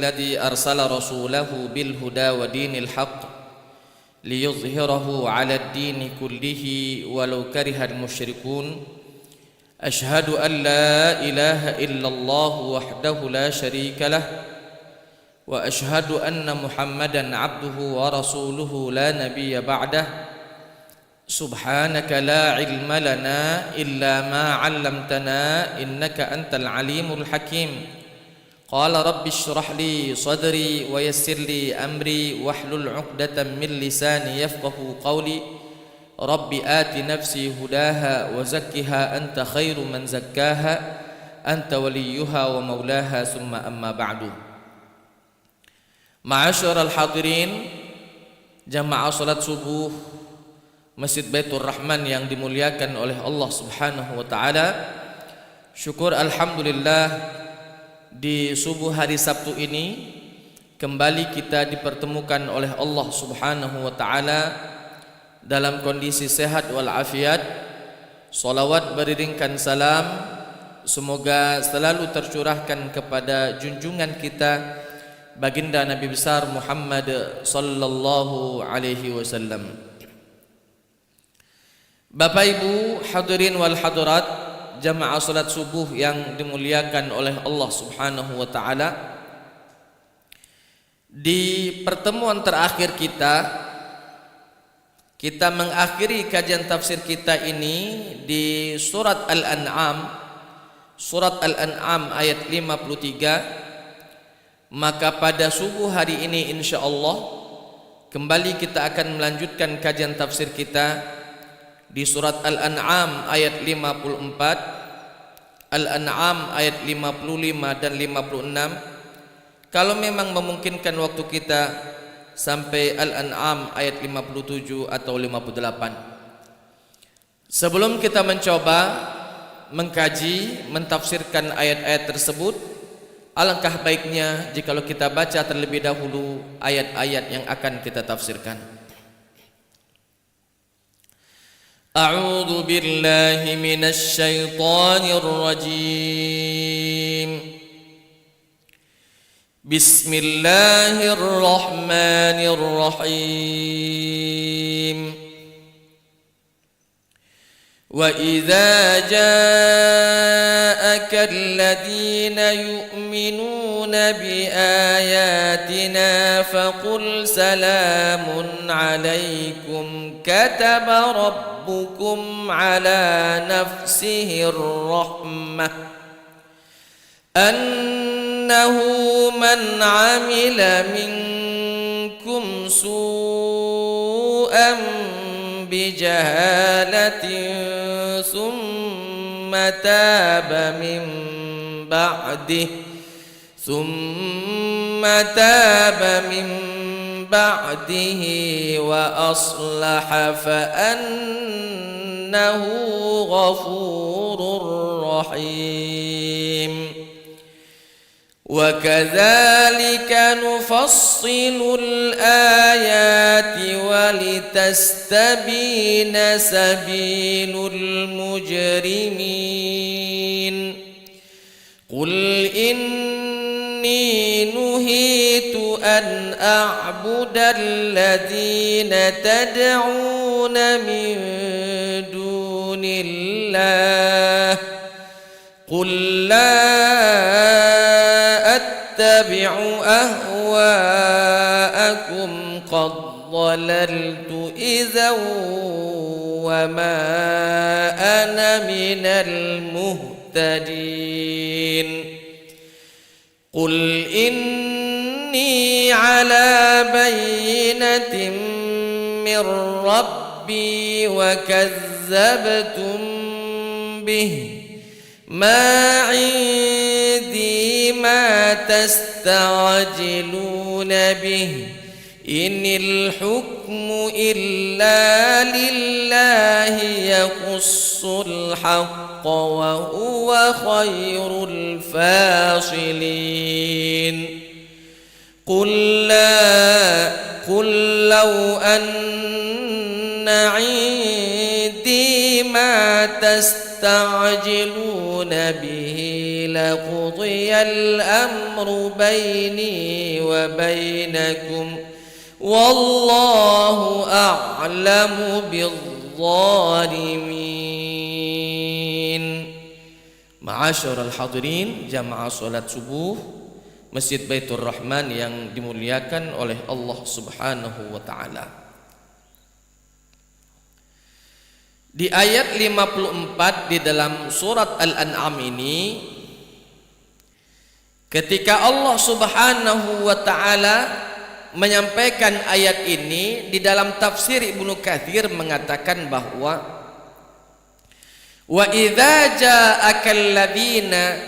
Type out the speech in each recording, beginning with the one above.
الذي أرسل رسوله بالهدى ودين الحق ليظهره على الدين كله ولو كره المشركون أشهد أن لا إله إلا الله وحده لا شريك له وأشهد أن محمدا عبده ورسوله لا نبي بعده سبحانك لا علم لنا إلا ما علمتنا إنك أنت العليم الحكيم قال رب اشرح لي صدري ويسر لي أمري واحلل عقدة من لساني يفقه قولي رب آت نفسي هداها وزكها أنت خير من زكاها أنت وليها ومولاها ثم أما بعد. Ma'asyiral hadirin, jamaah salat subuh Masjid Baitur Rahman yang dimuliakan oleh Allah Subhanahu wa taala. Syukur alhamdulillah di subuh hari Sabtu ini kembali kita dipertemukan oleh Allah Subhanahu wa taala dalam kondisi sehat wal afiat. Salawat beriringkan salam semoga selalu tercurahkan kepada junjungan kita baginda Nabi besar Muhammad sallallahu alaihi wasallam. Bapak Ibu hadirin wal hadirat, jamaah salat subuh yang dimuliakan oleh Allah Subhanahu wa taala. Di pertemuan terakhir kita mengakhiri kajian tafsir kita ini di surat Al-An'am. Surat Al-An'am ayat 53. Maka pada subuh hari ini insyaallah kembali kita akan melanjutkan kajian tafsir kita di surat Al-An'am ayat 54, Al-An'am ayat 55 dan 56. Kalau memang memungkinkan waktu kita sampai Al-An'am ayat 57 atau 58. Sebelum kita mencoba mengkaji, mentafsirkan ayat-ayat tersebut, alangkah baiknya jikalau kita baca terlebih dahulu ayat-ayat yang akan kita tafsirkan. A'udzu billahi minasy syaithanir rajim. Bismillahirrahmanirrahim. وَإِذَا جَاءَكَ الَّذِينَ يُؤْمِنُونَ بِآيَاتِنَا فَقُلْ سَلَامٌ عَلَيْكُمْ كَتَبَ رَبُّكُمْ عَلَى نَفْسِهِ الرَّحْمَةَ أَنَّهُ مَنْ عَمِلَ مِنْكُمْ سُوءًا بجهالة ثم تاب من بعده وأصلح فأنه غفور رحيم. وكذلك نفصل الآيات ولتستبين سبيل المجرمين. قل إني نهيت أن أعبد الذين تدعون من دون الله قل لا أتبع أهواءكم قد ضللت إذا وما أنا من المهتدين. قل إني على بينة من ربي وكذبتم به ما عندي ما تستعجلون به إن الحكم إلا لله يقص الحق وهو خير الفاصلين. قل لو أن عندي ما تستعجلون تستعجلون به لقضي الأمر بيني وبينكم والله أعلم بالظالمين. Ma'asyiral hadirin, jamaah salat subuh Masjid Baitur Rahman yang dimuliakan oleh Allah Subhanahu wa taala. Di ayat 54 di dalam surat Al-An'am ini, ketika Allah Subhanahu wa taala menyampaikan ayat ini, di dalam tafsir Ibnu Katsir mengatakan bahwa wa idza ja'akal ladzina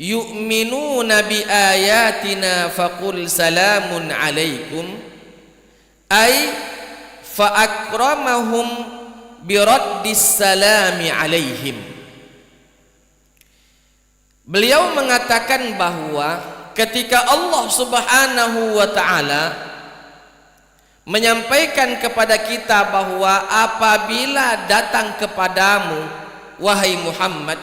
yu'minuna bi ayatina faqul salamun alaikum ay fa akramahum bi raddis salami alaihim. Beliau mengatakan bahwa ketika Allah Subhanahu wa taala menyampaikan kepada kita bahwa apabila datang kepadamu wahai Muhammad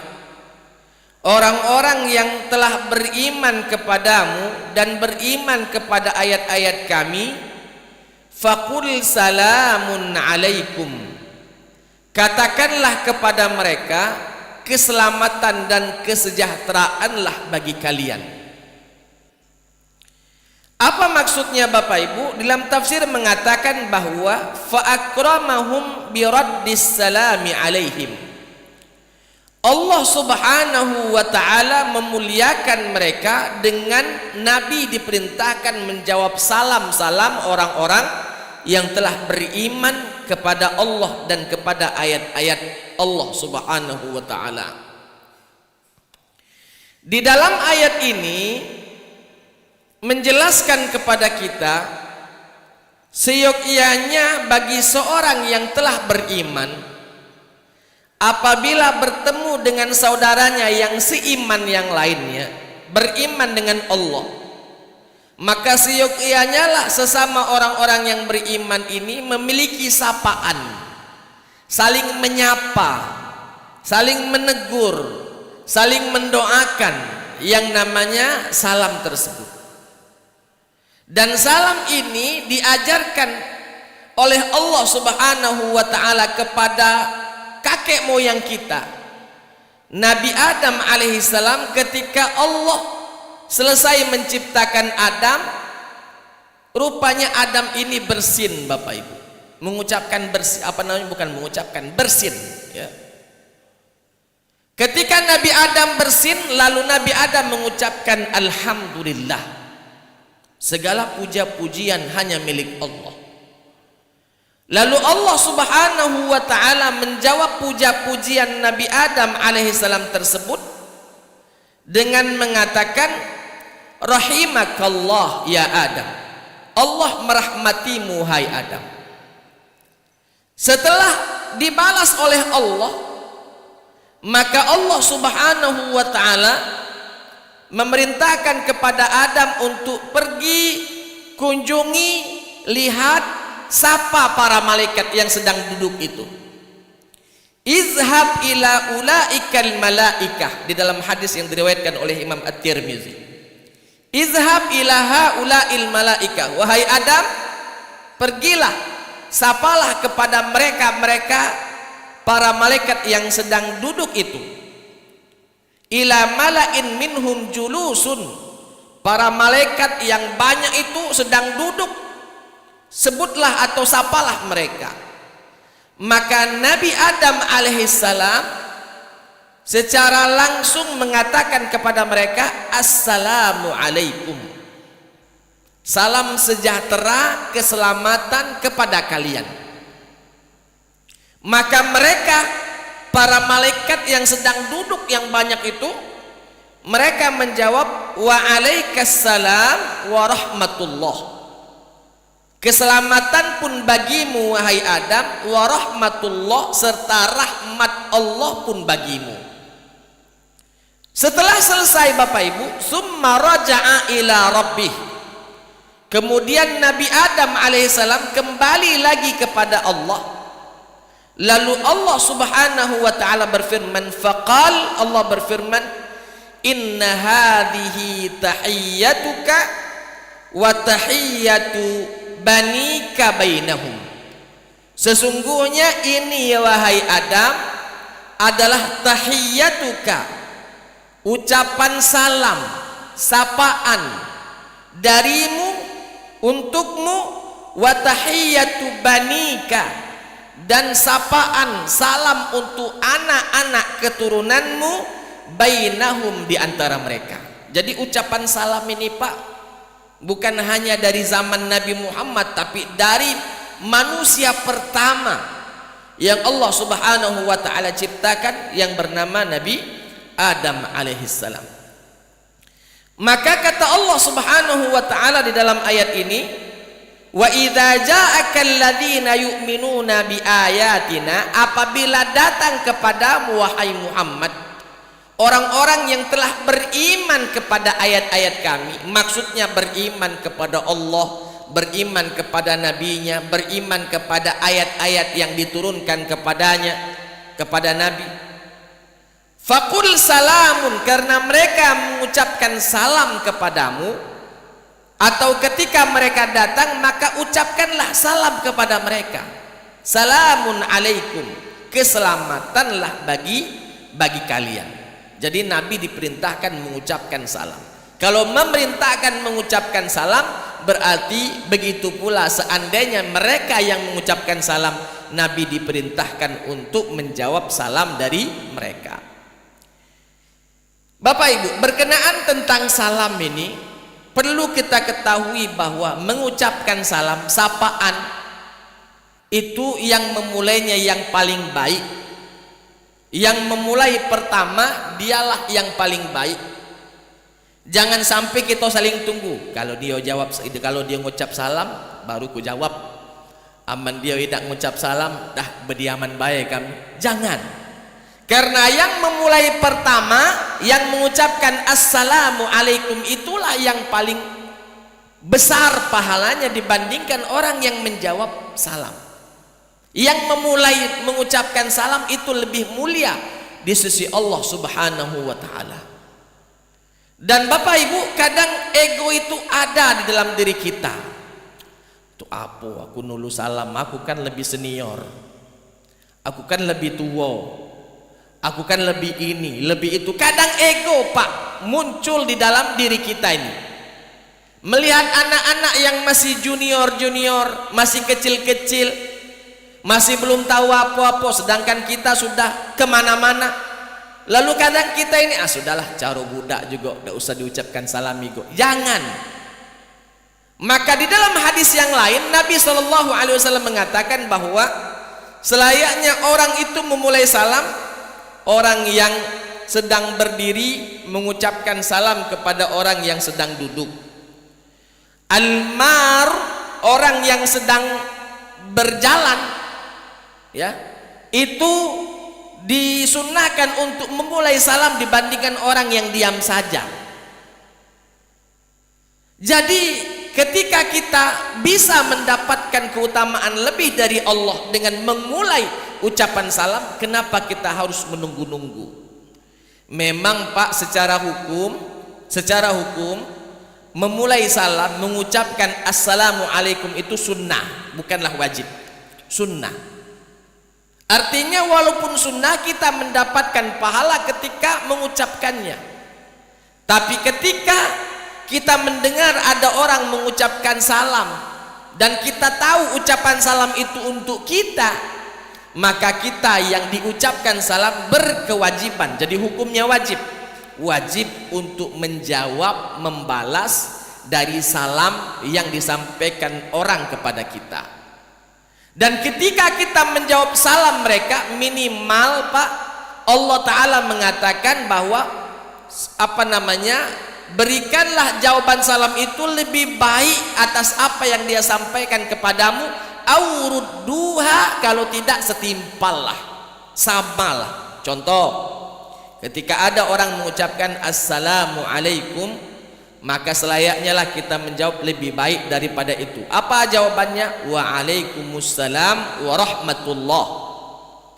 orang-orang yang telah beriman kepadamu dan beriman kepada ayat-ayat kami, faqul salamun alaikum, katakanlah kepada mereka keselamatan dan kesejahteraanlah bagi kalian. Apa maksudnya Bapak Ibu? Dalam tafsir mengatakan bahwa fa akramahum bi raddis salami alaihim. Allah Subhanahu wa taala memuliakan mereka dengan Nabi diperintahkan menjawab salam-salam orang-orang yang telah beriman kepada Allah dan kepada ayat-ayat Allah Subhanahu wa taala. Di dalam ayat ini menjelaskan kepada kita seyogyanya bagi seorang yang telah beriman apabila bertemu dengan saudaranya yang seiman yang lainnya, beriman dengan Allah, maka seyogyanya lah sesama orang-orang yang beriman ini memiliki sapaan, saling menyapa, saling menegur, saling mendoakan yang namanya salam tersebut. Dan salam ini diajarkan oleh Allah Subhanahu wa taala kepada kakek moyang kita, Nabi Adam alaihissalam. Ketika Allah selesai menciptakan Adam, rupanya Adam ini bersin Bapak Ibu, mengucapkan bersin, bersin ya. Ketika Nabi Adam bersin, lalu Nabi Adam mengucapkan alhamdulillah, segala puja-pujian hanya milik Allah. Lalu Allah Subhanahu wa taala menjawab puja-pujian Nabi Adam alaihissalam tersebut dengan mengatakan rahimakallah ya Adam, Allah merahmatimu hai Adam. Setelah dibalas oleh Allah, maka Allah Subhanahu wa taala memerintahkan kepada Adam untuk pergi kunjungi, lihat, sapa para malaikat yang sedang duduk itu. Izhab ila ulaikal malaikah, di dalam hadis yang diriwayatkan oleh Imam At-Tirmizi. Izhab ila haulail malaikah, wahai Adam, pergilah, sapalah kepada mereka para malaikat yang sedang duduk itu. Ila malain minhum julusun, para malaikat yang banyak itu sedang duduk, sebutlah atau sapalah mereka. Maka Nabi Adam alaihissalam secara langsung mengatakan kepada mereka assalamu alaikum, salam sejahtera, keselamatan kepada kalian. Maka mereka para malaikat yang sedang duduk yang banyak itu, mereka menjawab wa alaikassalam wa rahmatullah, keselamatan pun bagimu wahai Adam, wa rahmatullah, serta rahmat Allah pun bagimu. Setelah selesai Bapak Ibu, summa raja'a ila rabbih, kemudian Nabi Adam alaihissalam kembali lagi kepada Allah, Lalu Allah Subhanahu wa taala berfirman, faqal, Allah berfirman, inna hadhihi tahiyyatuka wa tahiyyatu banika bainahum. Sesungguhnya ini, ya wahai Adam, adalah tahiyyatuka, ucapan salam, sapaan darimu untukmu, wa tahiyyatu banika, dan sapaan salam untuk anak-anak keturunanmu, bainahum, di antara mereka. Jadi ucapan salam ini Pak, bukan hanya dari zaman Nabi Muhammad, tapi dari manusia pertama yang Allah Subhanahu wa taala ciptakan, yang bernama Nabi Adam alaihissalam. Maka kata Allah Subhanahu wa taala di dalam ayat ini, wa idza ja'aka alladzina yu'minuna bi ayatina, apabila datang kepadamu wahai Muhammad orang-orang yang telah beriman kepada ayat-ayat kami, maksudnya beriman kepada Allah, beriman kepada nabinya, beriman kepada ayat-ayat yang diturunkan kepadanya, kepada nabi. Faqul salamun, karena mereka mengucapkan salam kepadamu, atau ketika mereka datang maka ucapkanlah salam kepada mereka, salamun alaikum, keselamatanlah bagi kalian. Jadi Nabi diperintahkan mengucapkan salam. Kalau memerintahkan mengucapkan salam, berarti begitu pula seandainya mereka yang mengucapkan salam, Nabi diperintahkan untuk menjawab salam dari mereka. Bapak Ibu, berkenaan tentang salam ini, perlu kita ketahui bahwa mengucapkan salam, sapaan, itu yang memulainya yang paling baik. Yang memulai pertama dialah yang paling baik. Jangan sampai kita saling tunggu. Kalau dia jawab, kalau dia ngucap salam, baru ku jawab. Aman dia tidak ngucap salam, dah berdiaman baik kami. Jangan. Karena yang memulai pertama, yang mengucapkan assalamu alaikum, itulah yang paling besar pahalanya dibandingkan orang yang menjawab salam. Yang memulai mengucapkan salam itu lebih mulia di sisi Allah Subhanahu wa taala. Dan Bapak Ibu, kadang ego itu ada di dalam diri kita. Itu apa? Aku nulu salam, aku kan lebih senior, aku kan lebih tua, aku kan lebih ini, lebih itu. Kadang ego Pak muncul di dalam diri kita ini. Melihat anak-anak yang masih junior-junior, masih kecil-kecil, masih belum tahu apa-apa, sedangkan kita sudah kemana-mana. Lalu kadang kita ini, sudahlah caro budak juga, tidak usah diucapkan salam juga. Jangan. Maka di dalam hadis yang lain, Nabi SAW mengatakan bahwa selayaknya orang itu memulai salam, orang yang sedang berdiri mengucapkan salam kepada orang yang sedang duduk. Al-mar, orang yang sedang berjalan, ya, itu disunnahkan untuk memulai salam dibandingkan orang yang diam saja. Jadi ketika kita bisa mendapatkan keutamaan lebih dari Allah dengan memulai ucapan salam, kenapa kita harus menunggu-nunggu? Memang Pak, secara hukum memulai salam, mengucapkan assalamu alaikum itu sunnah, bukanlah wajib. Sunnah. Artinya walaupun sunnah, kita mendapatkan pahala ketika mengucapkannya. Tapi ketika kita mendengar ada orang mengucapkan salam dan kita tahu ucapan salam itu untuk kita, maka kita yang diucapkan salam berkewajiban. Jadi hukumnya wajib untuk menjawab, membalas dari salam yang disampaikan orang kepada kita. Dan ketika kita menjawab salam mereka, minimal Pak, Allah Ta'ala mengatakan bahwa berikanlah jawaban salam itu lebih baik atas apa yang dia sampaikan kepadamu, aurudduha, kalau tidak setimpallah, samalah. Contoh, ketika ada orang mengucapkan assalamu alaikum, maka selayaknya lah kita menjawab lebih baik daripada itu. Apa jawabannya? Waalaikumsalam warahmatullah.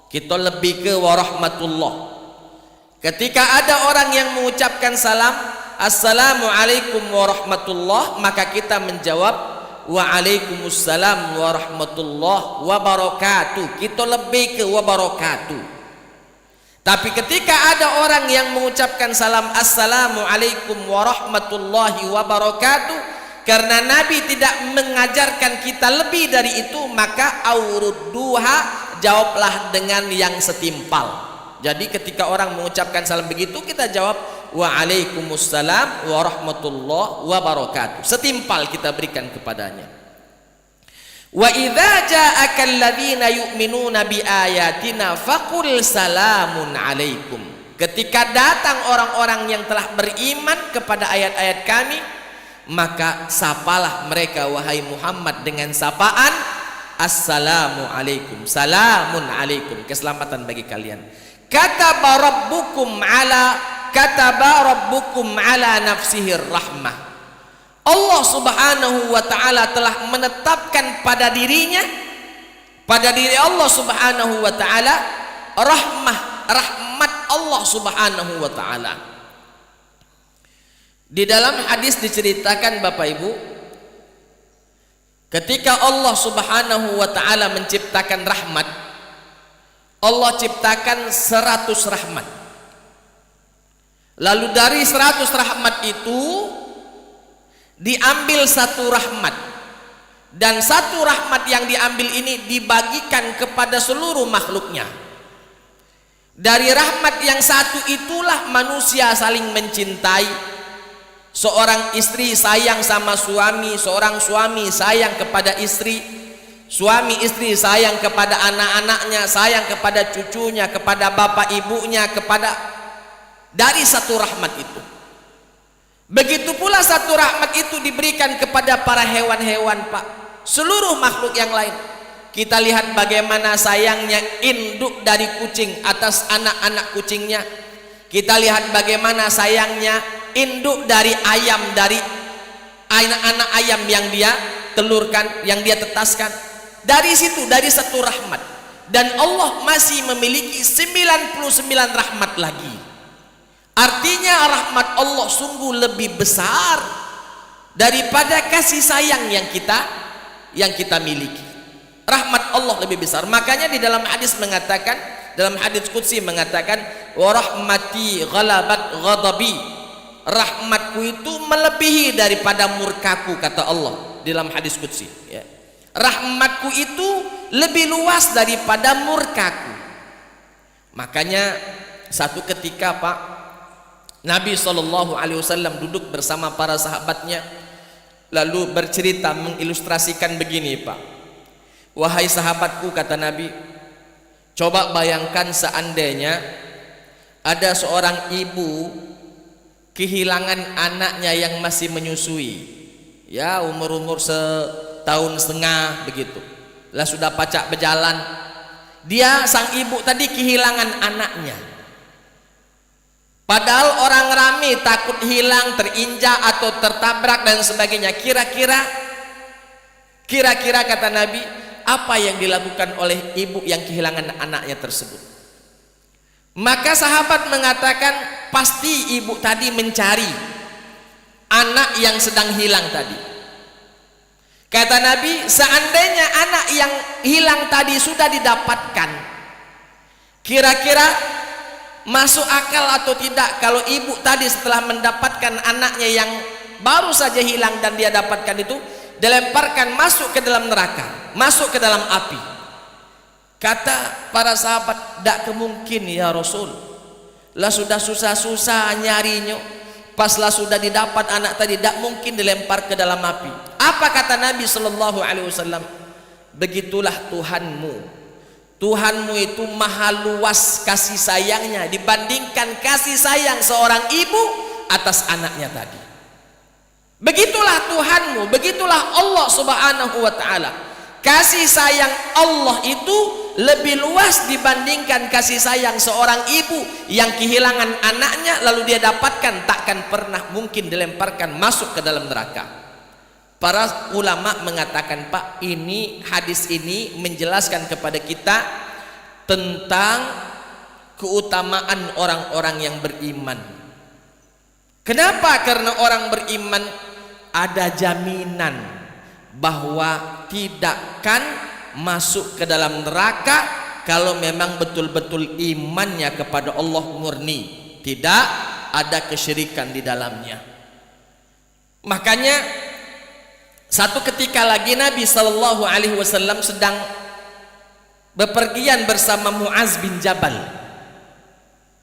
kita lebih ke warahmatullah. Ketika ada orang yang mengucapkan salam, assalamualaikum warahmatullah, maka kita menjawab waalaikumsalam warahmatullah wabarakatuh. Kita lebih ke wabarakatuh. Tapi ketika ada orang yang mengucapkan salam assalamualaikum warahmatullahi wabarakatuh, karena Nabi tidak mengajarkan kita lebih dari itu, maka aurudduha, jawablah dengan yang setimpal. Jadi ketika orang mengucapkan salam begitu, kita jawab waalaikumsalam warahmatullahi wabarakatuh, setimpal kita berikan kepadanya. Wa idza ja'aka alladziina yu'minuuna bi ayatina faqul salamun alaikum. Ketika datang orang-orang yang telah beriman kepada ayat-ayat kami, maka sapalah mereka wahai Muhammad dengan sapaan assalamu alaikum, salamun alaikum, keselamatan bagi kalian. Kataba rabbukum ala nafsihir rahmah. Allah subhanahu wa ta'ala telah menetapkan pada diri Allah subhanahu wa ta'ala rahmat Allah subhanahu wa ta'ala. Di dalam hadis diceritakan Bapak Ibu, ketika Allah subhanahu wa ta'ala menciptakan rahmat, Allah ciptakan 100 rahmat. Lalu dari 100 rahmat itu diambil satu rahmat, dan satu rahmat yang diambil ini dibagikan kepada seluruh makhluknya. Dari rahmat yang satu itulah manusia saling mencintai. Seorang istri sayang sama suami, seorang suami sayang kepada istri, suami istri sayang kepada anak-anaknya, sayang kepada cucunya, kepada bapak ibunya, dari satu rahmat itu. Begitu pula satu rahmat itu diberikan kepada para hewan-hewan, Pak, seluruh makhluk yang lain. Kita lihat bagaimana sayangnya induk dari kucing atas anak-anak kucingnya. Kita lihat bagaimana sayangnya induk dari ayam, dari anak-anak ayam yang dia telurkan, yang dia tetaskan. Dari situ, dari satu rahmat. Dan Allah masih memiliki 99 rahmat lagi. Artinya rahmat Allah sungguh lebih besar daripada kasih sayang yang kita miliki. Rahmat Allah lebih besar. Makanya di dalam hadis mengatakan, dalam hadis qudsi mengatakan, wa rahmati ghalabat ghadabi. Rahmatku itu melebihi daripada murkaku, kata Allah di dalam hadis qudsi, ya. Rahmatku itu lebih luas daripada murkaku. Makanya satu ketika, Pak, Nabi SAW duduk bersama para sahabatnya, lalu bercerita, mengilustrasikan begini, Pak. Wahai sahabatku, kata Nabi, coba bayangkan seandainya ada seorang ibu kehilangan anaknya yang masih menyusui, ya, umur-umur setahun setengah begitu, lah sudah pacak berjalan. Dia, sang ibu tadi, kehilangan anaknya. Padahal orang ramai takut hilang, terinjak atau tertabrak dan sebagainya. Kira-kira kata Nabi, apa yang dilakukan oleh ibu yang kehilangan anaknya tersebut? Maka sahabat mengatakan, pasti ibu tadi mencari anak yang sedang hilang tadi. Kata Nabi, seandainya anak yang hilang tadi sudah didapatkan, kira-kira masuk akal atau tidak kalau ibu tadi setelah mendapatkan anaknya yang baru saja hilang dan dia dapatkan itu, dilemparkan masuk ke dalam neraka, masuk ke dalam api? Kata para sahabat, tidak kemungkin ya Rasul, lah sudah susah-susah nyarinya, paslah sudah didapat anak tadi, tidak mungkin dilempar ke dalam api. Apa kata Nabi SAW? Begitulah Tuhanmu itu maha luas kasih sayangnya dibandingkan kasih sayang seorang ibu atas anaknya tadi. Begitulah Tuhanmu, begitulah Allah subhanahu wa ta'ala. Kasih sayang Allah itu lebih luas dibandingkan kasih sayang seorang ibu yang kehilangan anaknya lalu dia dapatkan, takkan pernah mungkin dilemparkan masuk ke dalam neraka. Para ulama mengatakan, Pak, ini hadis ini menjelaskan kepada kita tentang keutamaan orang-orang yang beriman. Kenapa? Karena orang beriman ada jaminan bahwa tidak akan masuk ke dalam neraka kalau memang betul-betul imannya kepada Allah murni, tidak ada kesyirikan di dalamnya. Makanya satu ketika lagi Nabi sallallahu alaihi wasallam sedang bepergian bersama Muaz bin Jabal.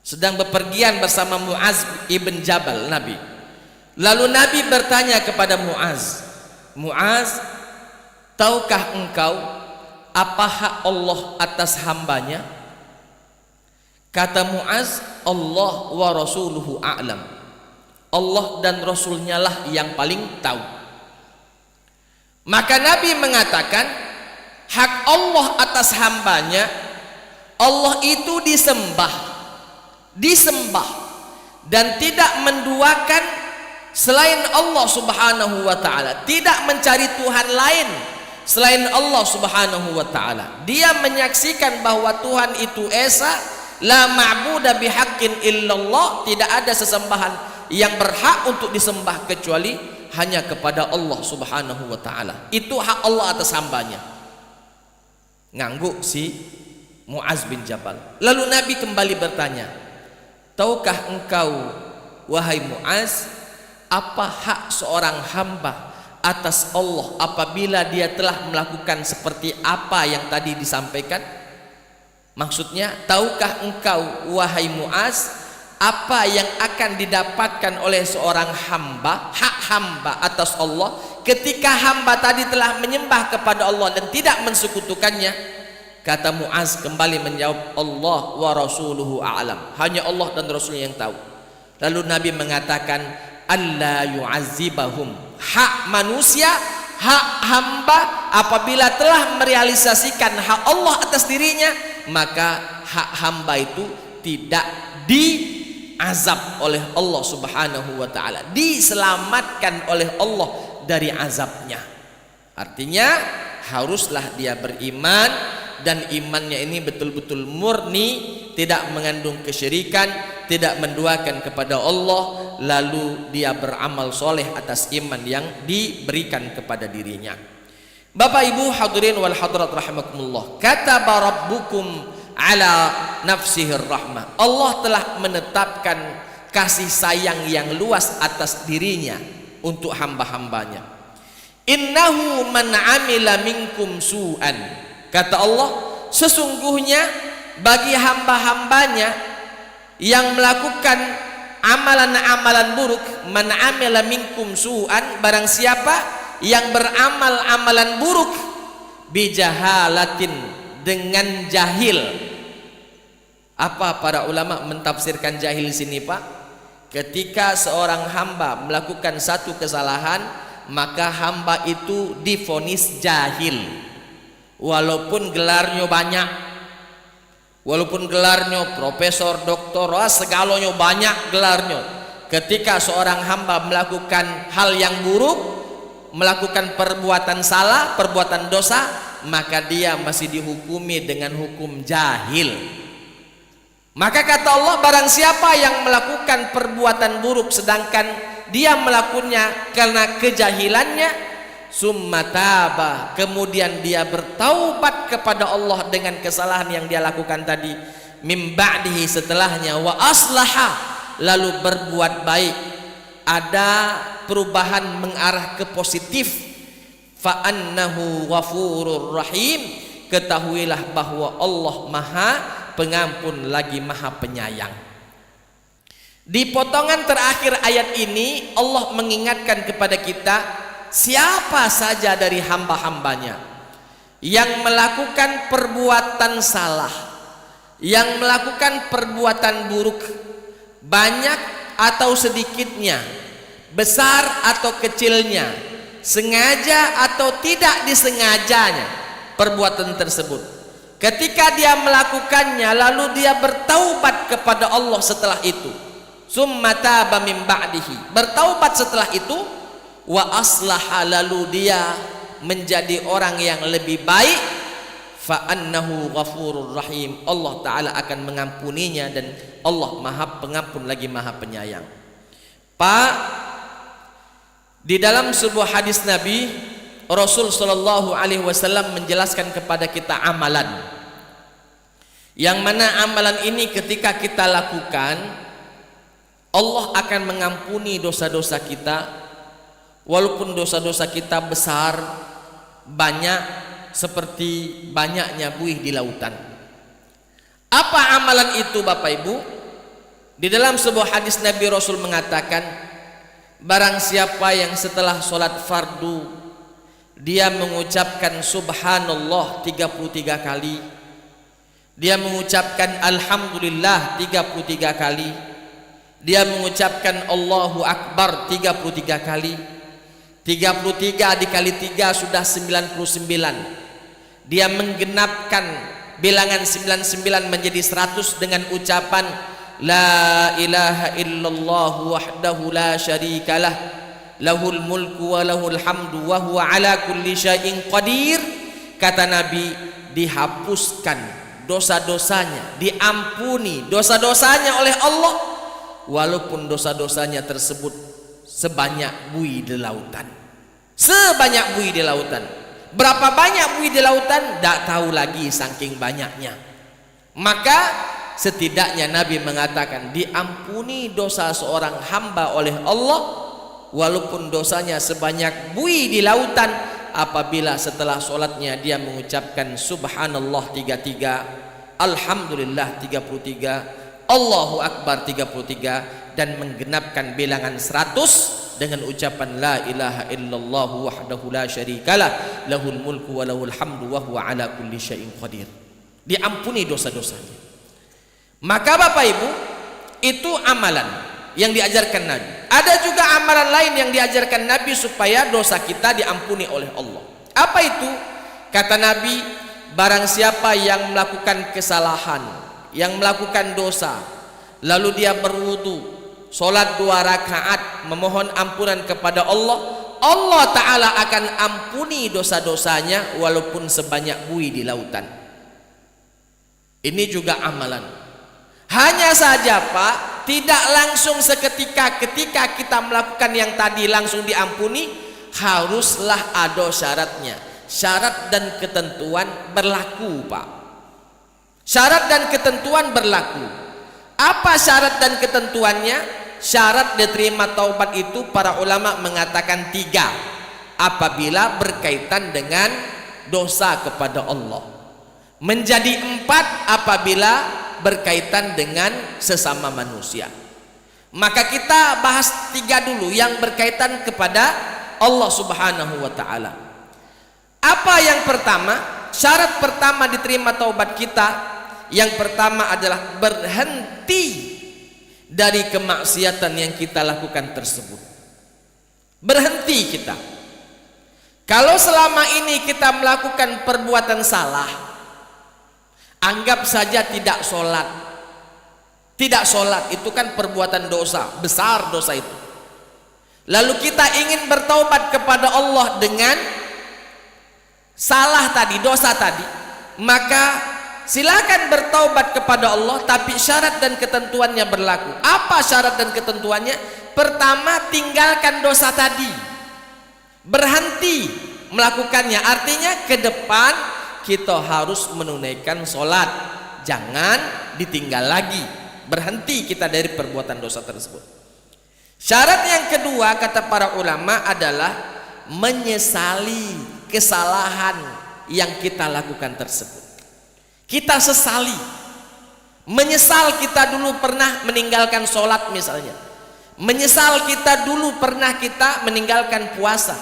Sedang bepergian bersama Muaz ibn Jabal Nabi. Lalu Nabi bertanya kepada Muaz, "Muaz, tahukah engkau apa hak Allah atas hambanya?" Kata Muaz, "Allah wa rasuluhu a'lam." Allah dan Rasulnya lah yang paling tahu. Maka Nabi mengatakan, hak Allah atas hambanya, Allah itu disembah dan tidak menduakan selain Allah subhanahu wa ta'ala, tidak mencari Tuhan lain selain Allah subhanahu wa ta'ala. Dia menyaksikan bahwa Tuhan itu esa, la ma'buda bihaqqin illallah, tidak ada sesembahan yang berhak untuk disembah kecuali hanya kepada Allah subhanahu wa ta'ala. Itu hak Allah atas hambanya. Ngangguk si Muaz bin Jabal. Lalu Nabi kembali bertanya, tahukah engkau wahai Muaz, apa hak seorang hamba atas Allah apabila dia telah melakukan seperti apa yang tadi disampaikan? Maksudnya, tahukah engkau wahai Muaz apa yang akan didapatkan oleh seorang hamba, hak hamba atas Allah ketika hamba tadi telah menyembah kepada Allah dan tidak mensekutukannya? Kata Muaz kembali menjawab, Allah wa rasuluhu a'lam, hanya Allah dan Rasulnya yang tahu. Lalu Nabi mengatakan, alla yu'azzibahum, hak manusia, hak hamba apabila telah merealisasikan hak Allah atas dirinya, maka hak hamba itu tidak diazab oleh Allah subhanahu wa ta'ala, diselamatkan oleh Allah dari azabnya. Artinya haruslah dia beriman dan imannya ini betul-betul murni, tidak mengandung kesyirikan, tidak menduakan kepada Allah, lalu dia beramal soleh atas iman yang diberikan kepada dirinya. Bapak Ibu hadirin wal hadirat rahimakumullah, kataba rabbukum ala nafsihir rahmah, Allah telah menetapkan kasih sayang yang luas atas dirinya untuk hamba-hambanya. Innahu man amila minkum su'an, kata Allah, sesungguhnya bagi hamba-hambanya yang melakukan amalan-amalan buruk, man amila minkum su'an, barang siapa yang beramal amalan buruk, bijahalatin, dengan jahil. Apa para ulama mentafsirkan jahil sini, Pak? Ketika seorang hamba melakukan satu kesalahan, maka hamba itu divonis jahil. Walaupun gelarnya banyak, walaupun gelarnya profesor, doktor, segalanya banyak gelarnya, ketika seorang hamba melakukan hal yang buruk, melakukan perbuatan salah, perbuatan dosa, maka dia masih dihukumi dengan hukum jahil. Maka kata Allah, barang siapa yang melakukan perbuatan buruk sedangkan dia melakukannya karena kejahilannya, summa taba, kemudian dia bertaubat kepada Allah dengan kesalahan yang dia lakukan tadi, mim ba'dihi, setelahnya, wa aslaha, lalu berbuat baik, ada perubahan mengarah ke positif, fa annahu ghafurur rahim, ketahuilah bahwa Allah Maha Pengampun lagi Maha Penyayang. Di potongan terakhir ayat ini Allah mengingatkan kepada kita, siapa saja dari hamba-hambanya yang melakukan perbuatan salah, yang melakukan perbuatan buruk, banyak atau sedikitnya, besar atau kecilnya, sengaja atau tidak disengajanya perbuatan tersebut, ketika dia melakukannya lalu dia bertaubat kepada Allah setelah itu, summa taba min ba'dihi, bertaubat setelah itu, wa aslaha, lalu dia menjadi orang yang lebih baik, fa annahu ghafurur rahim. Allah taala akan mengampuninya dan Allah Maha Pengampun lagi Maha Penyayang. Pak, di dalam sebuah hadis Nabi, Rasul sallallahu alaihi wasallam menjelaskan kepada kita amalan. Yang mana amalan ini ketika kita lakukan, Allah akan mengampuni dosa-dosa kita, walaupun dosa-dosa kita besar, banyak, seperti banyaknya buih di lautan. Apa amalan itu Bapak Ibu? Di dalam sebuah hadis Nabi Rasul mengatakan, barang siapa yang setelah sholat fardu dia mengucapkan subhanallah 33 kali, dia mengucapkan alhamdulillah 33 kali, dia mengucapkan Allahu Akbar 33 kali, 33 dikali 3 sudah 99. Dia menggenapkan bilangan 99 menjadi 100 dengan ucapan la ilaha illallah wahdahu la syarikalah lahul mulku wa lahul hamdu wa huwa ala kulli syai'in qadir. Kata Nabi, dihapuskan dosa-dosanya, diampuni dosa-dosanya oleh Allah, walaupun dosa-dosanya tersebut sebanyak buih di lautan. Sebanyak buih di lautan. Berapa banyak buih di lautan? Tak tahu lagi saking banyaknya. Maka setidaknya Nabi mengatakan diampuni dosa seorang hamba oleh Allah walaupun dosanya sebanyak buih di lautan, apabila setelah sholatnya dia mengucapkan subhanallah 33, alhamdulillah 33, Allahu Akbar 33, dan menggenapkan bilangan 100 dengan ucapan la ilaha illallah wahdahu la syarikalah lahul mulku wa lahul hamdu wa huwa ala kulli syai'in qadir. Diampuni dosa-dosanya. Maka Bapak Ibu, itu amalan yang diajarkan Nabi. Ada juga amalan lain yang diajarkan Nabi supaya dosa kita diampuni oleh Allah. Apa itu? Kata Nabi, barang siapa yang melakukan kesalahan, yang melakukan dosa, lalu dia berwudu, sholat 2 rakaat, memohon ampunan kepada Allah, Allah Ta'ala akan ampuni dosa-dosanya walaupun sebanyak buih di lautan. Ini juga amalan. Hanya saja Pak, tidak langsung seketika ketika kita melakukan yang tadi langsung diampuni, haruslah ada syaratnya. Syarat dan ketentuan berlaku Pak. Syarat dan ketentuan berlaku. Apa syarat dan ketentuannya? Syarat diterima taubat itu para ulama mengatakan 3. Apabila berkaitan dengan dosa kepada Allah. Menjadi 4 apabila berkaitan dengan sesama manusia. Maka kita bahas 3 dulu yang berkaitan kepada Allah Subhanahu wa ta'ala. Apa yang pertama? Syarat pertama diterima taubat kita, yang pertama adalah berhenti dari kemaksiatan yang kita lakukan tersebut. Berhenti kita. Kalau selama ini kita melakukan perbuatan salah, anggap saja tidak sholat. Tidak sholat itu kan perbuatan dosa, besar dosa itu. Lalu kita ingin bertaubat kepada Allah dengan salah tadi, dosa tadi, maka silakan bertaubat kepada Allah, tapi syarat dan ketentuannya berlaku. Apa syarat dan ketentuannya? Pertama, tinggalkan dosa tadi, berhenti melakukannya. Artinya ke depan kita harus menunaikan sholat, jangan ditinggal lagi, berhenti kita dari perbuatan dosa tersebut. Syarat yang kedua kata para ulama adalah menyesali kesalahan yang kita lakukan tersebut. Kita sesali, menyesal kita dulu pernah meninggalkan sholat misalnya, menyesal kita dulu pernah kita meninggalkan puasa,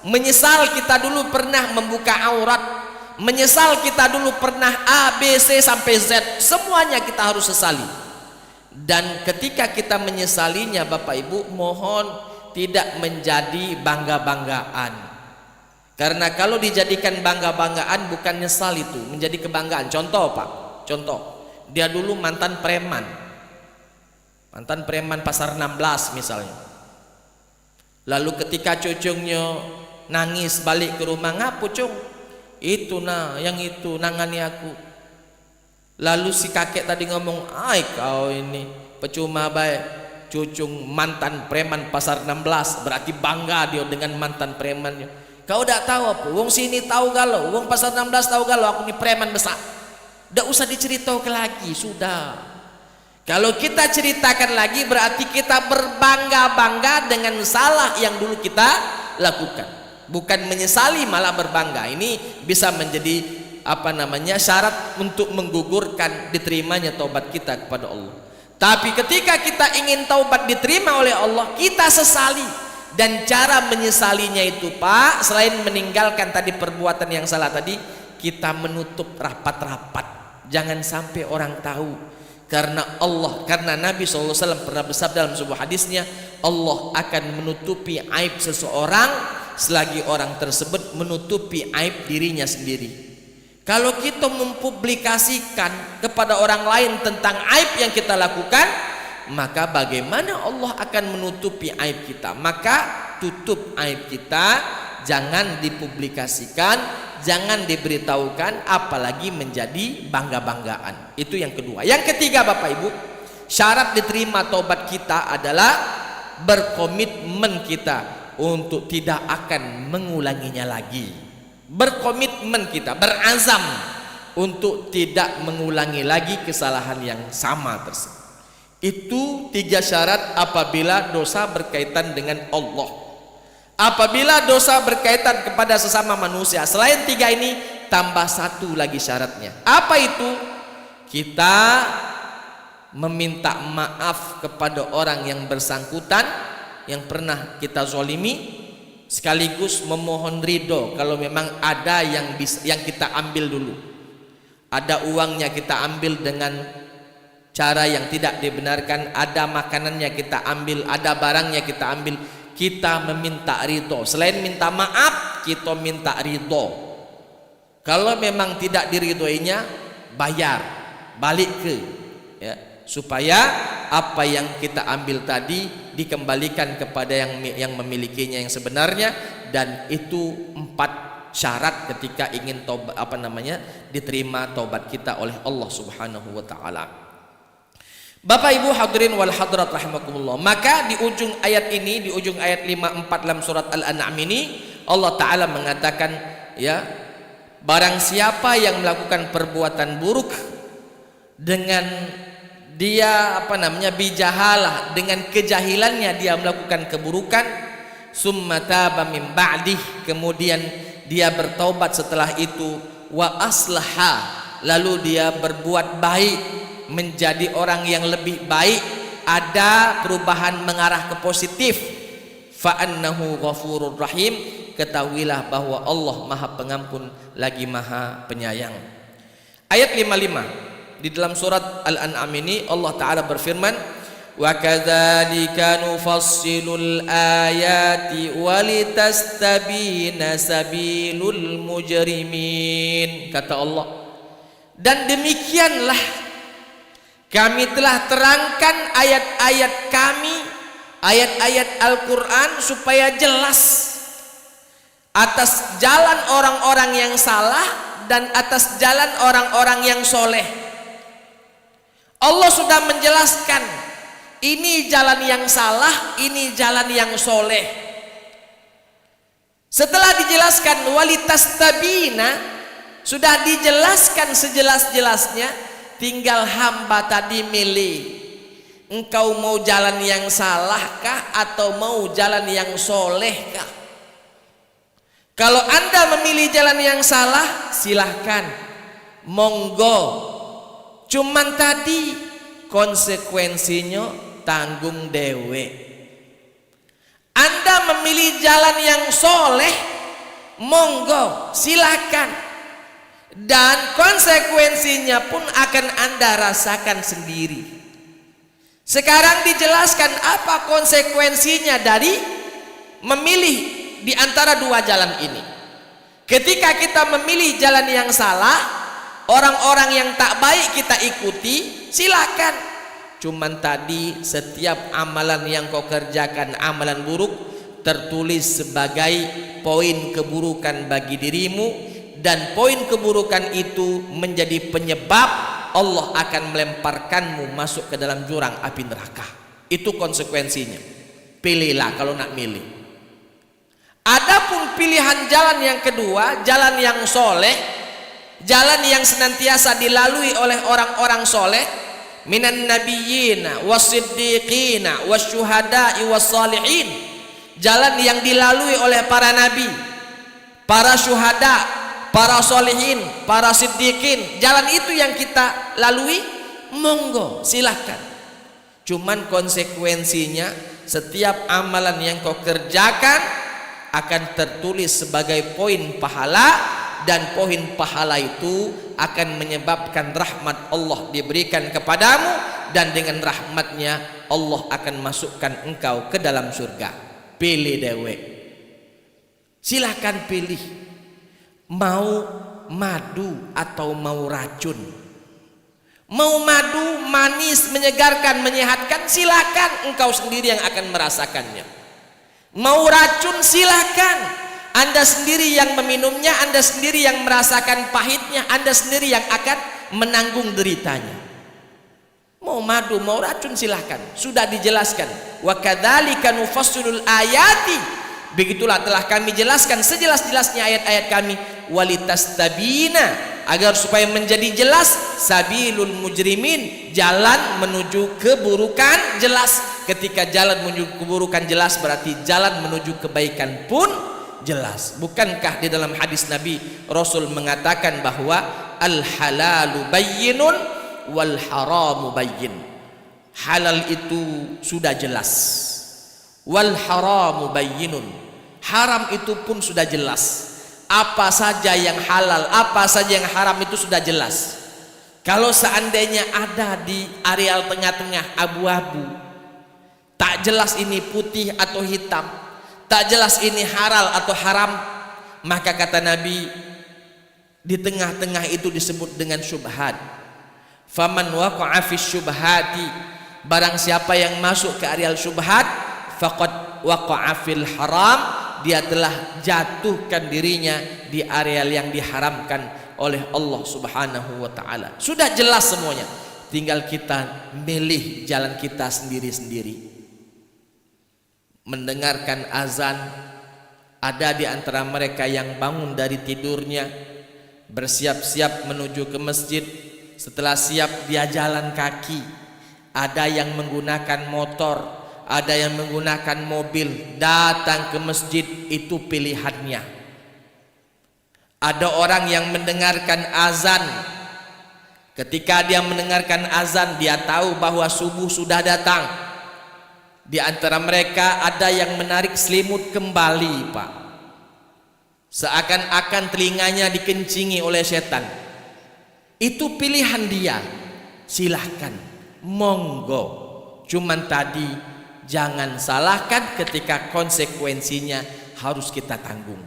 menyesal kita dulu pernah membuka aurat, menyesal kita dulu pernah A, B, C sampai Z, semuanya kita harus sesali. Dan ketika kita menyesalinya Bapak Ibu, mohon tidak menjadi bangga-banggaan. Karena kalau dijadikan bangga-banggaan bukan nyesal itu, menjadi kebanggaan. Contoh Pak, contoh, dia dulu mantan preman pasar 16 misalnya. Lalu ketika cucungnya nangis balik ke rumah, ngapu cung, itu nah yang itu nangani aku. Lalu si kakek tadi ngomong, "Ai kau ini percuma baik, cucung mantan preman pasar 16, berarti bangga dia dengan mantan premannya. Kau dak tahu apa? Wong sini tahu galau, wong pasar 16 tahu galau aku ini preman besar." Dak usah diceritakan lagi, sudah. Kalau kita ceritakan lagi berarti kita berbangga-bangga dengan salah yang dulu kita lakukan. Bukan menyesali malah berbangga. Ini bisa menjadi syarat untuk menggugurkan diterimanya taubat kita kepada Allah. Tapi ketika kita ingin taubat diterima oleh Allah, kita sesali. Dan cara menyesalinya itu Pak, selain meninggalkan tadi perbuatan yang salah tadi, kita menutup rapat-rapat. Jangan sampai orang tahu. Karena Nabi SAW pernah bersabda dalam sebuah hadisnya, Allah akan menutupi aib seseorang selagi orang tersebut menutupi aib dirinya sendiri. Kalau kita mempublikasikan kepada orang lain tentang aib yang kita lakukan, maka bagaimana Allah akan menutupi aib kita? Maka tutup aib kita, jangan dipublikasikan, jangan diberitahukan, apalagi menjadi bangga-banggaan. Itu yang kedua. Yang ketiga Bapak Ibu, syarat diterima taubat kita adalah berkomitmen kita untuk tidak akan mengulanginya lagi. Berkomitmen kita, berazam untuk tidak mengulangi lagi kesalahan yang sama tersebut. Itu 3 syarat apabila dosa berkaitan dengan Allah. Apabila dosa berkaitan kepada sesama manusia, selain 3 ini tambah 1 lagi syaratnya. Apa itu? Kita meminta maaf kepada orang yang bersangkutan yang pernah kita zolimi, sekaligus memohon ridho kalau memang ada yang kita ambil dulu. Ada uangnya kita ambil dengan cara yang tidak dibenarkan, ada makanannya kita ambil, ada barangnya kita ambil. Kita meminta ridho. Selain minta maaf, kita minta ridho. Kalau memang tidak diridhoinya, bayar, balik ke, ya, supaya apa yang kita ambil tadi dikembalikan kepada yang memilikinya yang sebenarnya. Dan itu 4 syarat ketika ingin taubat, diterima taubat kita oleh Allah Subhanahu wa taala. Bapak Ibu hadirin wal hadirat rahimakumullah. Maka di ujung ayat ini, di ujung ayat 54 dalam surat Al-An'am ini, Allah taala mengatakan, ya, barang siapa yang melakukan perbuatan buruk dengan dia bijahalah, dengan kejahilannya dia melakukan keburukan, summa taba min ba'dih, kemudian dia bertaubat setelah itu, wa aslaha, lalu dia berbuat baik, menjadi orang yang lebih baik, ada perubahan mengarah ke positif, fa annahu ghafurur rahim, ketahuilah bahwa Allah Maha Pengampun lagi Maha Penyayang. Ayat 55 di dalam surat Al-An'am ini Allah taala berfirman, wa kadzalika nufassilul ayati walitastabina sabilul mujrimin. Kata Allah, dan demikianlah kami telah terangkan ayat-ayat kami, ayat-ayat Al-Quran, supaya jelas atas jalan orang-orang yang salah dan atas jalan orang-orang yang soleh. Allah sudah menjelaskan, ini jalan yang salah, ini jalan yang soleh. Setelah dijelaskan walitastabina, sudah dijelaskan sejelas-jelasnya, tinggal hamba tadi milih, engkau mau jalan yang salahkah atau mau jalan yang solehkah? Kalau Anda memilih jalan yang salah, silahkan, monggo. Cuman tadi konsekuensinya tanggung dewe. Anda memilih jalan yang soleh, monggo, silahkan. Dan konsekuensinya pun akan Anda rasakan sendiri. Sekarang dijelaskan apa konsekuensinya dari memilih di antara 2 jalan ini. Ketika kita memilih jalan yang salah, orang-orang yang tak baik kita ikuti, silakan. Cuman tadi setiap amalan yang kau kerjakan, amalan buruk, tertulis sebagai poin keburukan bagi dirimu, dan poin keburukan itu menjadi penyebab Allah akan melemparkanmu masuk ke dalam jurang api neraka. Itu konsekuensinya. Pilihlah kalau nak milih. Adapun pilihan jalan yang kedua, jalan yang soleh, jalan yang senantiasa dilalui oleh orang-orang soleh, minan nabiyyina wasiddiqina wasyuhada'i wassalihin, jalan yang dilalui oleh para nabi, para syuhada, para solihin, para siddiqin. Jalan itu yang kita lalui, monggo silahkan. Cuman konsekuensinya setiap amalan yang kau kerjakan akan tertulis sebagai poin pahala, dan poin pahala itu akan menyebabkan rahmat Allah diberikan kepadamu, dan dengan rahmatnya Allah akan masukkan engkau ke dalam surga. Pilih dewe, silahkan pilih, mau madu atau mau racun. Mau madu manis, menyegarkan, menyehatkan, silahkan, engkau sendiri yang akan merasakannya. Mau racun silahkan, Anda sendiri yang meminumnya, Anda sendiri yang merasakan pahitnya, Anda sendiri yang akan menanggung deritanya. Mau madu, mau racun silahkan, sudah dijelaskan. Wa kadzalika nufassilul ayati, begitulah telah kami jelaskan sejelas-jelasnya ayat-ayat kami, walitastabina, agar supaya menjadi jelas, sabilul mujrimin, jalan menuju keburukan jelas. Ketika jalan menuju keburukan jelas, berarti jalan menuju kebaikan pun jelas. Bukankah di dalam hadis Nabi Rasul mengatakan bahwa al halalu bayyinun wal haramu bayyin, halal itu sudah jelas, wal haramu bayyinun, haram itu pun sudah jelas. Apa saja yang halal, apa saja yang haram itu sudah jelas. Kalau seandainya ada di areal tengah-tengah abu-abu, tak jelas ini putih atau hitam, tak jelas ini halal atau haram, maka kata Nabi, di tengah-tengah itu disebut dengan syubhat. Faman waqa'a fi syubhati, barang siapa yang masuk ke areal syubhat, faqad waqa'a fil haram, dia telah jatuhkan dirinya di areal yang diharamkan oleh Allah Subhanahu wa taala. Sudah jelas semuanya, tinggal kita milih jalan kita sendiri-sendiri. Mendengarkan azan, ada di antara mereka yang bangun dari tidurnya, bersiap-siap menuju ke masjid. Setelah siap dia jalan kaki. Ada yang menggunakan motor, ada yang menggunakan mobil, datang ke masjid, itu pilihannya. Ada orang yang mendengarkan azan, ketika dia mendengarkan azan dia tahu bahwa subuh sudah datang. Di antara mereka ada yang menarik selimut kembali, Pak, seakan-akan telinganya dikencingi oleh setan. Itu pilihan dia, silahkan, monggo. Cuman tadi jangan salahkan ketika konsekuensinya harus kita tanggung.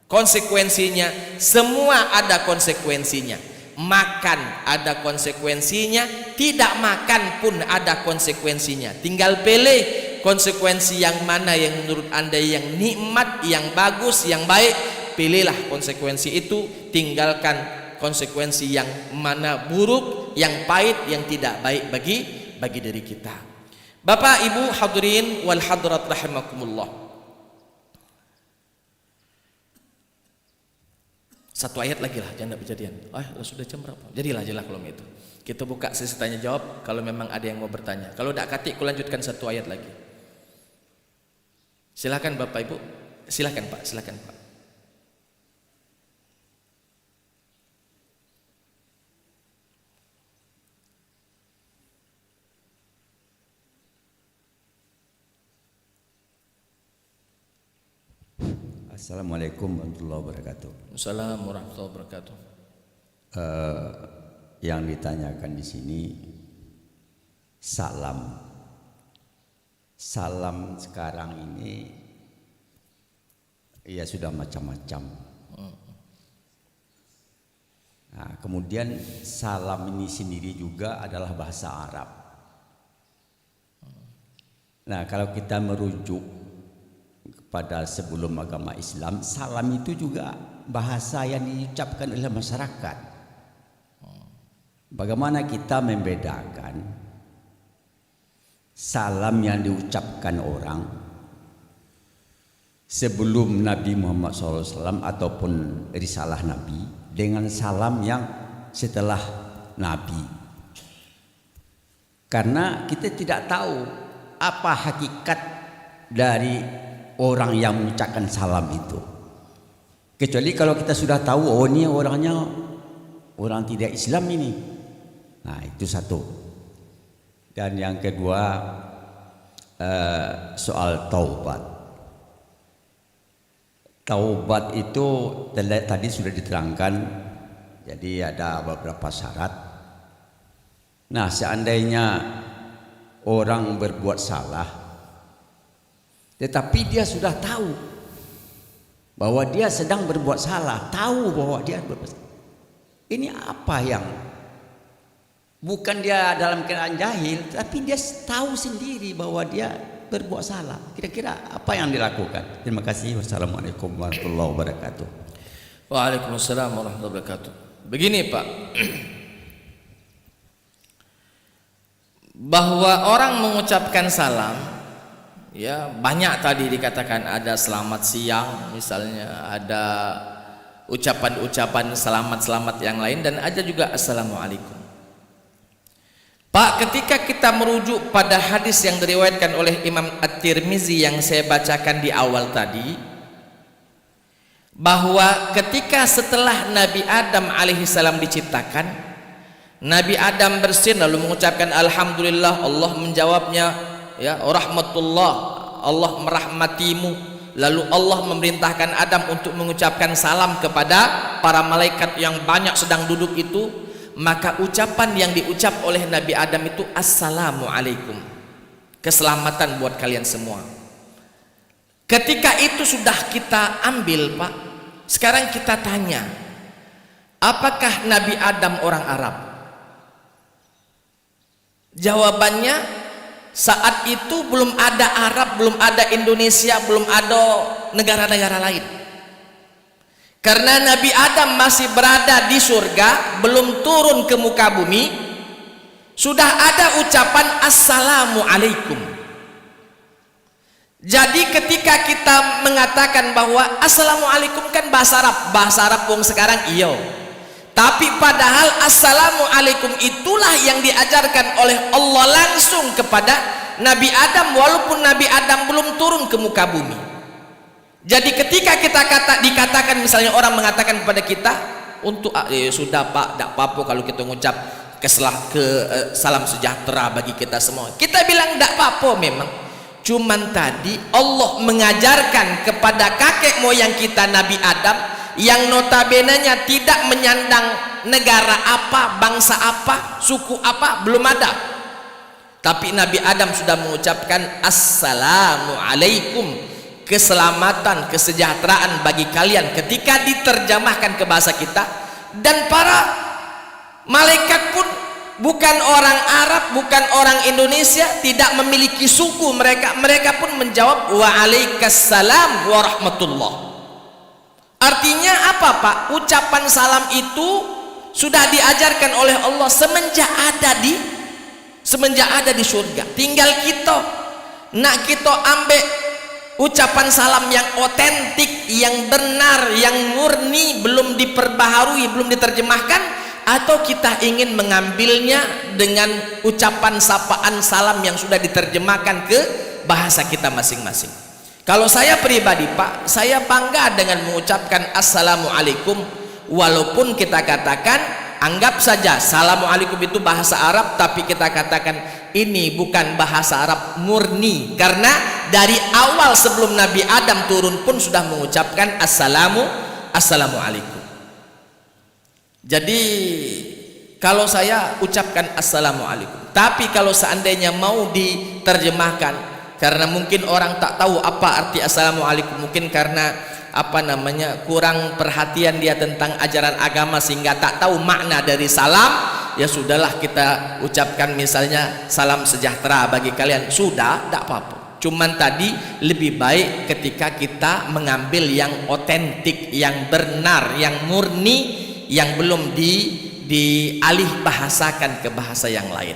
Konsekuensinya semua ada konsekuensinya. Makan ada konsekuensinya, tidak makan pun ada konsekuensinya. Tinggal pilih konsekuensi yang mana yang menurut Anda yang nikmat, yang bagus, yang baik. Pilihlah konsekuensi itu, tinggalkan konsekuensi yang mana buruk, yang pahit, yang tidak baik bagi diri kita. Bapak Ibu hadirin wal hadirat rahimakumullah. Satu ayat lagi lah, jangan kejadian. Sudah jam berapa? Jadilah kalau itu. Kita buka sesi tanya jawab kalau memang ada yang mau bertanya. Kalau tidak katik, aku lanjutkan satu ayat lagi. Silakan Bapak Ibu. Silakan Pak, silakan Pak. Assalamualaikum warahmatullahi wabarakatuh. Assalamualaikum warahmatullahi wabarakatuh. Yang ditanyakan di sini salam. Salam sekarang ini ya sudah macam-macam. Nah, kemudian salam ini sendiri juga adalah bahasa Arab. Nah, kalau kita merujuk pada sebelum agama Islam, salam itu juga bahasa yang diucapkan oleh masyarakat. Bagaimana kita membedakan salam yang diucapkan orang sebelum Nabi Muhammad SAW ataupun risalah Nabi dengan salam yang setelah Nabi? Karena kita tidak tahu apa hakikat dari orang yang mengucapkan salam itu. Kecuali kalau kita sudah tahu, oh ini orangnya orang tidak Islam ini. Nah, itu satu. Dan yang kedua, soal taubat. Taubat itu tadi sudah diterangkan. Jadi ada beberapa syarat. Nah, seandainya orang berbuat salah, tetapi dia sudah tahu bahwa dia sedang berbuat salah, tahu bahwa dia berbuat salah. Ini apa yang bukan dia dalam keadaan jahil, tapi dia tahu sendiri bahwa dia berbuat salah. Kira-kira apa yang dilakukan? Terima kasih. Wassalamualaikum warahmatullahi wabarakatuh. Waalaikumsalam warahmatullahi wabarakatuh. Begini Pak, bahwa orang mengucapkan salam, ya banyak tadi dikatakan, ada selamat siang misalnya, ada ucapan-ucapan selamat-selamat yang lain, dan ada juga assalamualaikum. Pak, ketika kita merujuk pada hadis yang diriwayatkan oleh Imam At-Tirmizi yang saya bacakan di awal tadi, bahwa ketika setelah Nabi Adam alaihissalam diciptakan, Nabi Adam bersin lalu mengucapkan alhamdulillah, Allah menjawabnya ya rahmatullah, Allah merahmatimu. Lalu Allah memerintahkan Adam untuk mengucapkan salam kepada para malaikat yang banyak sedang duduk itu. Maka ucapan yang diucap oleh Nabi Adam itu assalamualaikum, keselamatan buat kalian semua. Ketika itu sudah kita ambil Pak, sekarang kita tanya, apakah Nabi Adam orang Arab? Jawabannya, saat itu belum ada Arab, belum ada Indonesia, belum ada negara-negara lain. Karena Nabi Adam masih berada di surga, belum turun ke muka bumi, sudah ada ucapan assalamualaikum. Jadi ketika kita mengatakan bahwa assalamualaikum kan bahasa Arab wong sekarang iyo. Tapi padahal assalamualaikum itulah yang diajarkan oleh Allah langsung kepada Nabi Adam, walaupun Nabi Adam belum turun ke muka bumi. Jadi ketika dikatakan misalnya orang mengatakan kepada kita untuk sudah Pak, tidak apa-apa kalau kita mengucap salam sejahtera bagi kita semua. Kita bilang tidak apa-apa memang. Cuman tadi Allah mengajarkan kepada kakek moyang kita Nabi Adam, yang notabenenya tidak menyandang negara apa, bangsa apa, suku apa, belum ada. Tapi Nabi Adam sudah mengucapkan assalamualaikum, keselamatan, kesejahteraan bagi kalian. Ketika diterjemahkan ke bahasa kita, dan para malaikat pun bukan orang Arab, bukan orang Indonesia, tidak memiliki suku mereka pun menjawab waalaikumsalam warahmatullah. Artinya apa Pak? Ucapan salam itu sudah diajarkan oleh Allah semenjak ada di surga. Tinggal kita ambil ucapan salam yang otentik, yang benar, yang murni, belum diperbaharui, belum diterjemahkan, atau kita ingin mengambilnya dengan ucapan sapaan salam yang sudah diterjemahkan ke bahasa kita masing-masing. Kalau saya pribadi Pak, saya bangga dengan mengucapkan assalamualaikum, walaupun kita katakan anggap saja assalamualaikum itu bahasa Arab, tapi kita katakan ini bukan bahasa Arab murni, karena dari awal sebelum Nabi Adam turun pun sudah mengucapkan assalamualaikum. Jadi kalau saya ucapkan assalamualaikum, tapi kalau seandainya mau diterjemahkan, karena mungkin orang tak tahu apa arti assalamualaikum, mungkin karena kurang perhatian dia tentang ajaran agama sehingga tak tahu makna dari salam, ya sudahlah kita ucapkan misalnya salam sejahtera bagi kalian, sudah, tak apa-apa. Cuman tadi lebih baik ketika kita mengambil yang otentik, yang benar, yang murni, yang belum dialih bahasakan ke bahasa yang lain.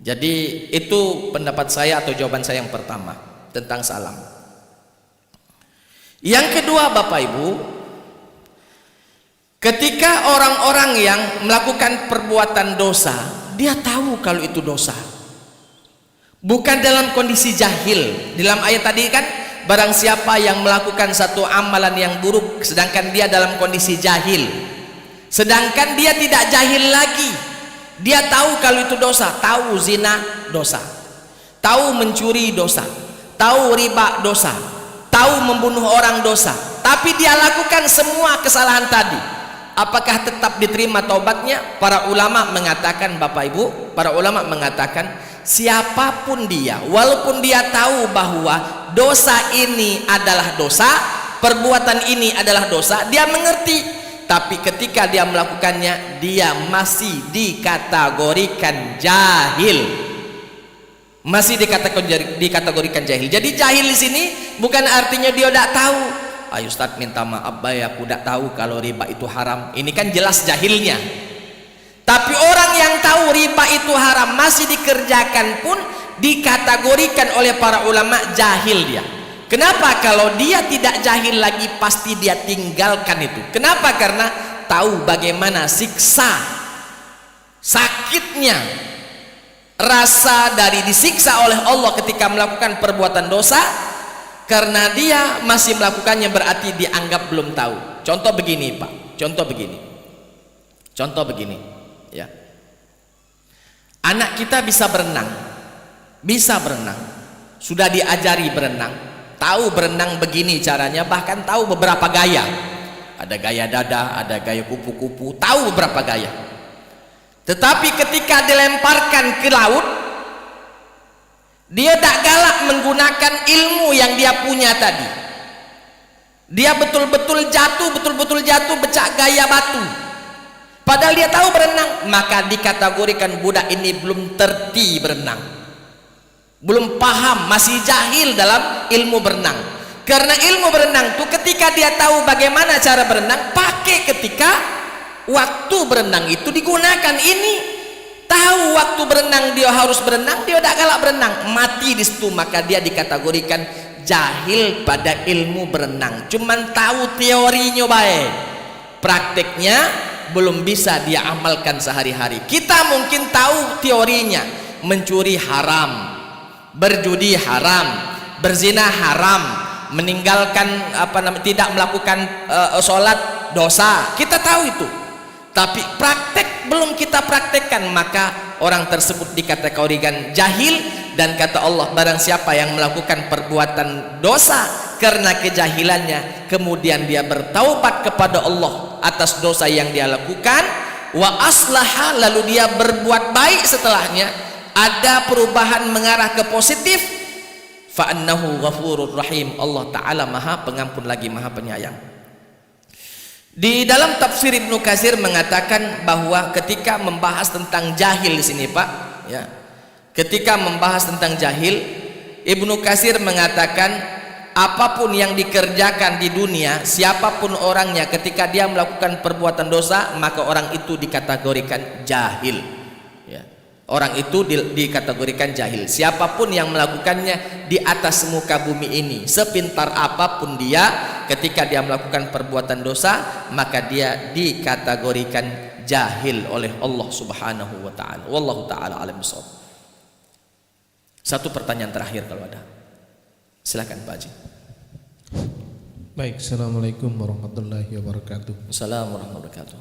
Jadi itu pendapat saya atau jawaban saya yang pertama tentang salam. Yang kedua, Bapak Ibu, ketika orang-orang yang melakukan perbuatan dosa, dia tahu kalau itu dosa. Bukan dalam kondisi jahil. Dalam ayat tadi kan, barang siapa yang melakukan satu amalan yang buruk sedangkan dia dalam kondisi jahil. Sedangkan dia tidak jahil lagi. Dia tahu kalau itu dosa, tahu zina dosa, tahu mencuri dosa, tahu riba dosa, tahu membunuh orang dosa, tapi dia lakukan semua kesalahan tadi. Apakah tetap diterima taubatnya? Para ulama mengatakan, Bapak Ibu, para ulama mengatakan siapapun dia, walaupun dia tahu bahwa dosa ini adalah dosa, perbuatan ini adalah dosa, dia mengerti, tapi ketika dia melakukannya, dia masih dikategorikan jahil. Masih dikategorikan jahil. Jadi jahil di sini bukan artinya dia tidak tahu. Ayo Ustaz, minta maaf bay, aku tidak tahu kalau riba itu haram. Ini kan jelas jahilnya. Tapi orang yang tahu riba itu haram masih dikerjakan pun dikategorikan oleh para ulama jahil dia. Kenapa? Kalau dia tidak jahil lagi pasti dia tinggalkan itu. Kenapa? Karena tahu bagaimana siksa, sakitnya rasa dari disiksa oleh Allah ketika melakukan perbuatan dosa. Karena dia masih melakukannya berarti dianggap belum tahu. Contoh begini Pak, contoh begini ya. Anak kita bisa berenang, sudah diajari berenang, tahu berenang begini caranya, bahkan tahu beberapa gaya. Ada gaya dada, ada gaya kupu-kupu, tahu beberapa gaya. Tetapi ketika dilemparkan ke laut, dia tak galak menggunakan ilmu yang dia punya tadi. Dia betul-betul jatuh becak gaya batu. Padahal dia tahu berenang, maka dikategorikan budak ini belum terti berenang, belum paham, masih jahil dalam ilmu berenang. Karena ilmu berenang itu ketika dia tahu bagaimana cara berenang, pakai ketika waktu berenang itu digunakan. Ini tahu waktu berenang dia harus berenang, dia tidak galak berenang, mati di situ, maka dia dikategorikan jahil pada ilmu berenang. Cuman tahu teorinya baik, prakteknya belum bisa dia amalkan sehari-hari. Kita mungkin tahu teorinya, mencuri haram, berjudi haram, berzina haram, meninggalkan tidak melakukan sholat dosa. Kita tahu itu, tapi praktek belum kita praktekkan, maka orang tersebut dikategorikan jahil. Dan kata Allah, barang siapa yang melakukan perbuatan dosa karena kejahilannya, kemudian dia bertaubat kepada Allah atas dosa yang dia lakukan, wa aslaha, lalu dia berbuat baik setelahnya, ada perubahan mengarah ke positif, fa annahu ghafurur rahim, Allah Ta'ala maha pengampun lagi maha penyayang. Di dalam tafsir Ibnu Katsir mengatakan bahwa ketika membahas tentang jahil di sini Pak, ya, ketika membahas tentang jahil, Ibnu Katsir mengatakan apapun yang dikerjakan di dunia, siapapun orangnya, ketika dia melakukan perbuatan dosa, maka orang itu dikategorikan jahil. Ya. Orang itu dikategorikan jahil. Siapapun yang melakukannya di atas muka bumi ini, sepintar apapun dia, ketika dia melakukan perbuatan dosa, maka dia dikategorikan jahil oleh Allah Subhanahu wa taala. Wallahu taala alam bissawab. Satu pertanyaan terakhir kalau ada. Silakan Pak Haji. Baik, assalamualaikum warahmatullahi wabarakatuh. Assalamualaikum warahmatullahi wabarakatuh.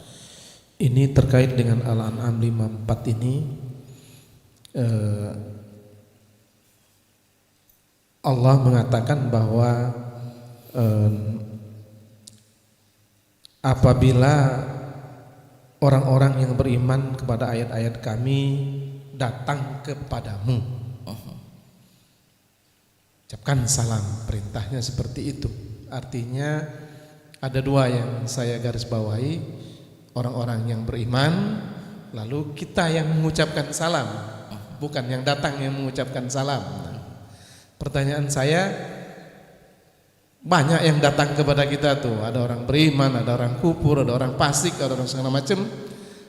Ini terkait dengan Al-An'am 54 ini. Allah mengatakan bahwa apabila orang-orang yang beriman kepada ayat-ayat kami datang kepadamu, ucapkan salam, perintahnya seperti itu. Artinya ada dua yang saya garis bawahi, orang-orang yang beriman, lalu kita yang mengucapkan salam, bukan yang datang yang mengucapkan salam. Pertanyaan saya, banyak yang datang kepada kita tuh, ada orang beriman, ada orang kufur, ada orang fasik, ada orang segala macam.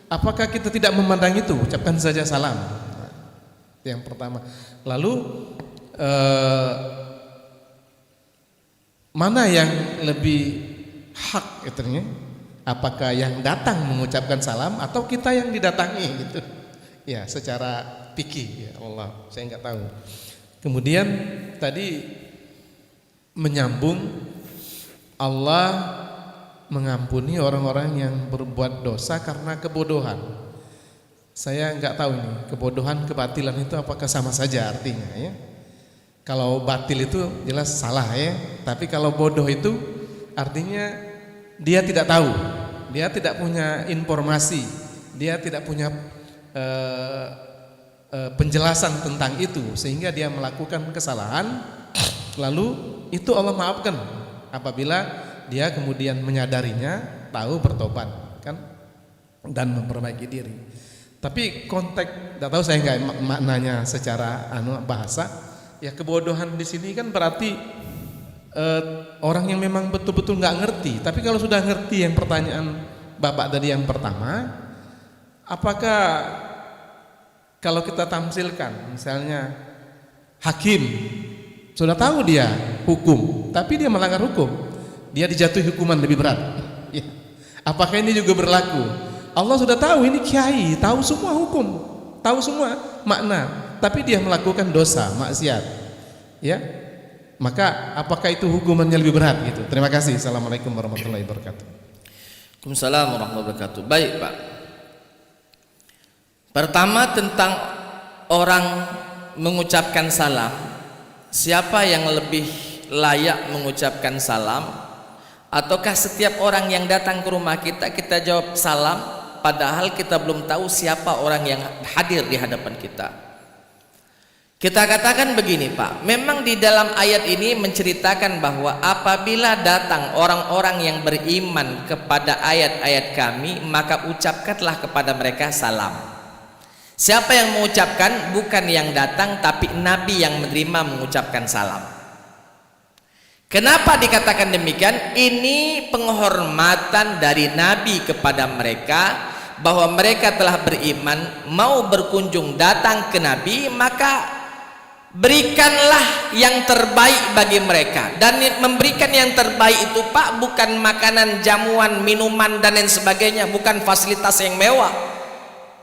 Apakah kita tidak memandang itu? Ucapkan saja salam. Nah, itu yang pertama. Lalu mana yang lebih hak itunya? Apakah yang datang mengucapkan salam atau kita yang didatangi gitu? Ya, secara fikih ya Allah, saya nggak tahu. Kemudian tadi menyambung Allah mengampuni orang-orang yang berbuat dosa karena kebodohan. Saya nggak tahu ini kebodohan kebatilan itu apakah sama saja artinya ya. Kalau batil itu jelas salah ya, tapi kalau bodoh itu artinya dia tidak tahu, dia tidak punya informasi, dia tidak punya penjelasan tentang itu sehingga dia melakukan kesalahan, lalu itu Allah maafkan apabila dia kemudian menyadarinya, tahu, bertobat kan, dan memperbaiki diri. Tapi konteks, tidak tahu saya nggak maknanya secara bahasa. Ya kebodohan di sini kan berarti orang yang memang betul-betul nggak ngerti. Tapi kalau sudah ngerti yang pertanyaan Bapak tadi yang pertama, apakah kalau kita tamsilkan misalnya hakim sudah tahu dia hukum, tapi dia melanggar hukum, dia dijatuhi hukuman lebih berat. Ya. Apakah ini juga berlaku? Allah sudah tahu ini kiai, tahu semua hukum, tahu semua makna, tapi dia melakukan dosa, maksiat. Ya. Maka apakah itu hukumannya lebih berat gitu? Terima kasih. Assalamualaikum warahmatullahi wabarakatuh. Waalaikumsalam warahmatullahi wabarakatuh. Baik, Pak. Pertama tentang orang mengucapkan salam. Siapa yang lebih layak mengucapkan salam? Ataukah setiap orang yang datang ke rumah kita, kita jawab salam, padahal kita belum tahu siapa orang yang hadir di hadapan kita? Kita katakan begini, Pak, memang di dalam ayat ini menceritakan bahwa apabila datang orang-orang yang beriman kepada ayat-ayat kami, maka ucapkanlah kepada mereka salam. Siapa yang mengucapkan? Bukan yang datang, tapi Nabi yang menerima mengucapkan salam. Kenapa dikatakan demikian? Ini penghormatan dari Nabi kepada mereka, bahwa mereka telah beriman, mau berkunjung datang ke Nabi, maka berikanlah yang terbaik bagi mereka. Dan memberikan yang terbaik itu, Pak, bukan makanan, jamuan, minuman dan lain sebagainya, bukan fasilitas yang mewah.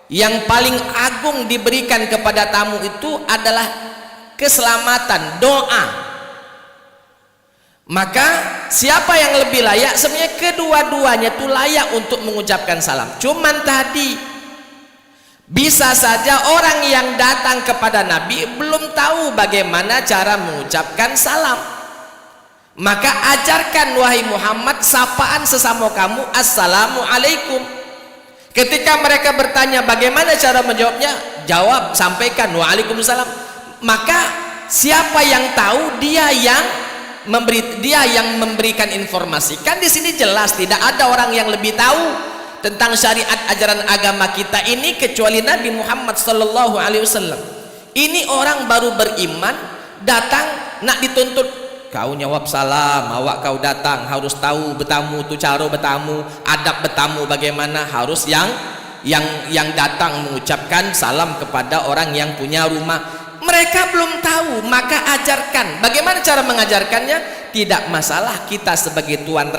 Yang paling agung diberikan kepada tamu itu adalah keselamatan, doa. Maka siapa yang lebih layak? Sebenarnya kedua-duanya itu layak untuk mengucapkan salam. Cuman tadi bisa saja orang yang datang kepada Nabi belum tahu bagaimana cara mengucapkan salam. Maka ajarkan wahai Muhammad sapaan sesama kamu, assalamualaikum. Ketika mereka bertanya bagaimana cara menjawabnya, jawab, sampaikan waalaikumsalam. Maka siapa yang tahu, dia yang memberikan informasi. Kan di sini jelas tidak ada orang yang lebih tahu tentang syariat ajaran agama kita ini kecuali Nabi Muhammad sallallahu alaihi wasallam. Ini orang baru beriman, datang nak dituntut, kau jawab salam, awak kau datang harus tahu bertamu tu cara bertamu, adab bertamu bagaimana, harus yang datang mengucapkan salam kepada orang yang punya rumah. Mereka belum tahu, maka ajarkan. Bagaimana cara mengajarkannya? Tidak masalah, kita sebagai tuan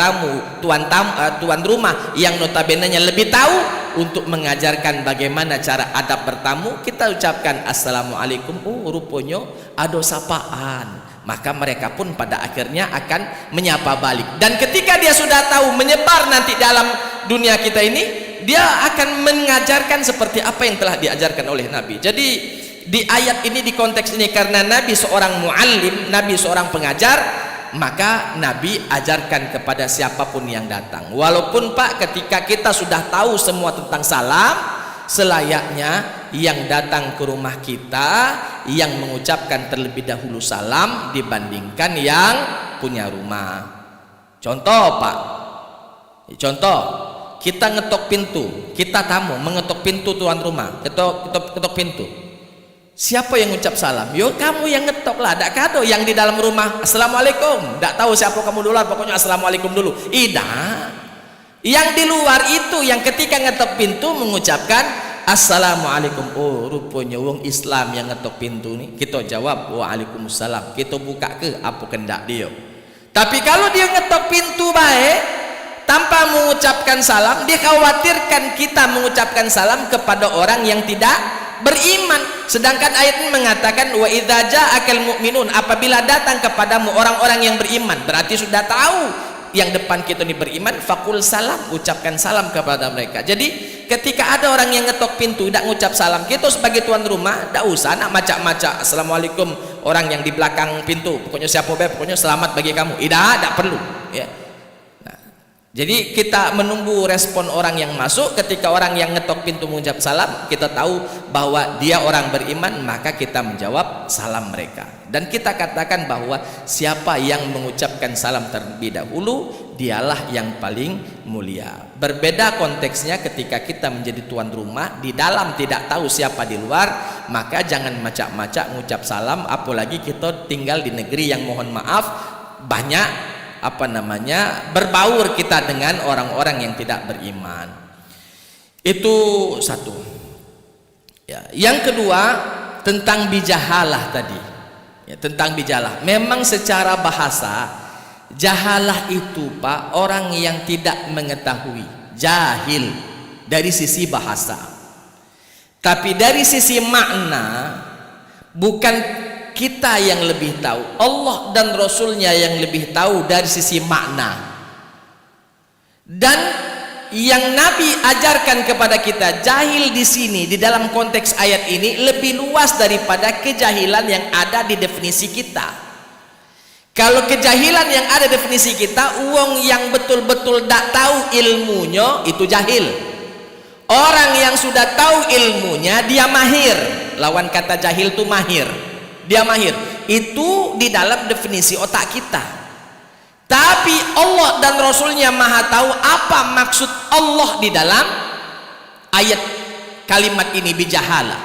rumah yang notabene-nya lebih tahu untuk mengajarkan bagaimana cara adab bertamu, kita ucapkan assalamualaikum. Oh, rupanya ada sapaan. Maka mereka pun pada akhirnya akan menyapa balik. Dan ketika dia sudah tahu menyebar nanti dalam dunia kita ini, dia akan mengajarkan seperti apa yang telah diajarkan oleh Nabi. Jadi di ayat ini, di konteks ini, karena Nabi seorang muallim, Nabi seorang pengajar, maka Nabi ajarkan kepada siapapun yang datang. Walaupun Pak, ketika kita sudah tahu semua tentang salam, selayaknya yang datang ke rumah kita yang mengucapkan terlebih dahulu salam dibandingkan yang punya rumah. Contoh Pak, contoh kita ngetok pintu, kita tamu mengetok pintu tuan rumah, ketok pintu. Siapa yang ngucap salam? Yo kamu yang ngetok lah, dak kado yang di dalam rumah assalamualaikum, dak tahu siapa kamu duluan, pokoknya assalamualaikum dulu. Ida. Yang di luar itu yang ketika ngetok pintu mengucapkan assalamualaikum. Oh rupanya wong Islam yang ngetok pintu nih. Kita jawab waalaikumsalam. Kita buka ke apa kendak dia. Tapi kalau dia ngetok pintu baik tanpa mengucapkan salam, dia khawatirkan kita mengucapkan salam kepada orang yang tidak beriman. Sedangkan ayat ini mengatakan wa idza ja'akal mu'minun, apabila datang kepadamu orang-orang yang beriman, berarti sudah tahu yang depan kita ini beriman, fakul salam, ucapkan salam kepada mereka. Jadi ketika ada orang yang ngetok pintu tidak ngucap salam, kita sebagai tuan rumah tidak usah nak macak-macak assalamualaikum orang yang di belakang pintu, pokoknya siapa pokoknya selamat bagi kamu. Tidak perlu ya. Jadi kita menunggu respon orang yang masuk. Ketika orang yang ngetok pintu mengucap salam, kita tahu bahwa dia orang beriman, maka kita menjawab salam mereka. Dan kita katakan bahwa siapa yang mengucapkan salam terlebih dahulu, dialah yang paling mulia. Berbeda konteksnya ketika kita menjadi tuan rumah, di dalam tidak tahu siapa di luar, maka jangan macak-macak mengucap salam, apalagi kita tinggal di negeri yang mohon maaf banyak berbaur kita dengan orang-orang yang tidak beriman. Itu satu ya. Yang kedua tentang bijahalah tadi ya, tentang bijahalah. Memang secara bahasa jahalah itu Pak, orang yang tidak mengetahui, jahil dari sisi bahasa. Tapi dari sisi makna bukan kita yang lebih tahu, Allah dan Rasulnya yang lebih tahu dari sisi makna. Dan yang Nabi ajarkan kepada kita, jahil di sini di dalam konteks ayat ini lebih luas daripada kejahilan yang ada di definisi kita. Kalau kejahilan yang ada definisi kita, wong yang betul-betul tak tahu ilmunya itu jahil. Orang yang sudah tahu ilmunya dia mahir. Lawan kata jahil itu mahir. Dia mahir. Itu di dalam definisi otak kita. Tapi Allah dan Rasulnya maha tahu apa maksud Allah di dalam ayat kalimat ini bijahala.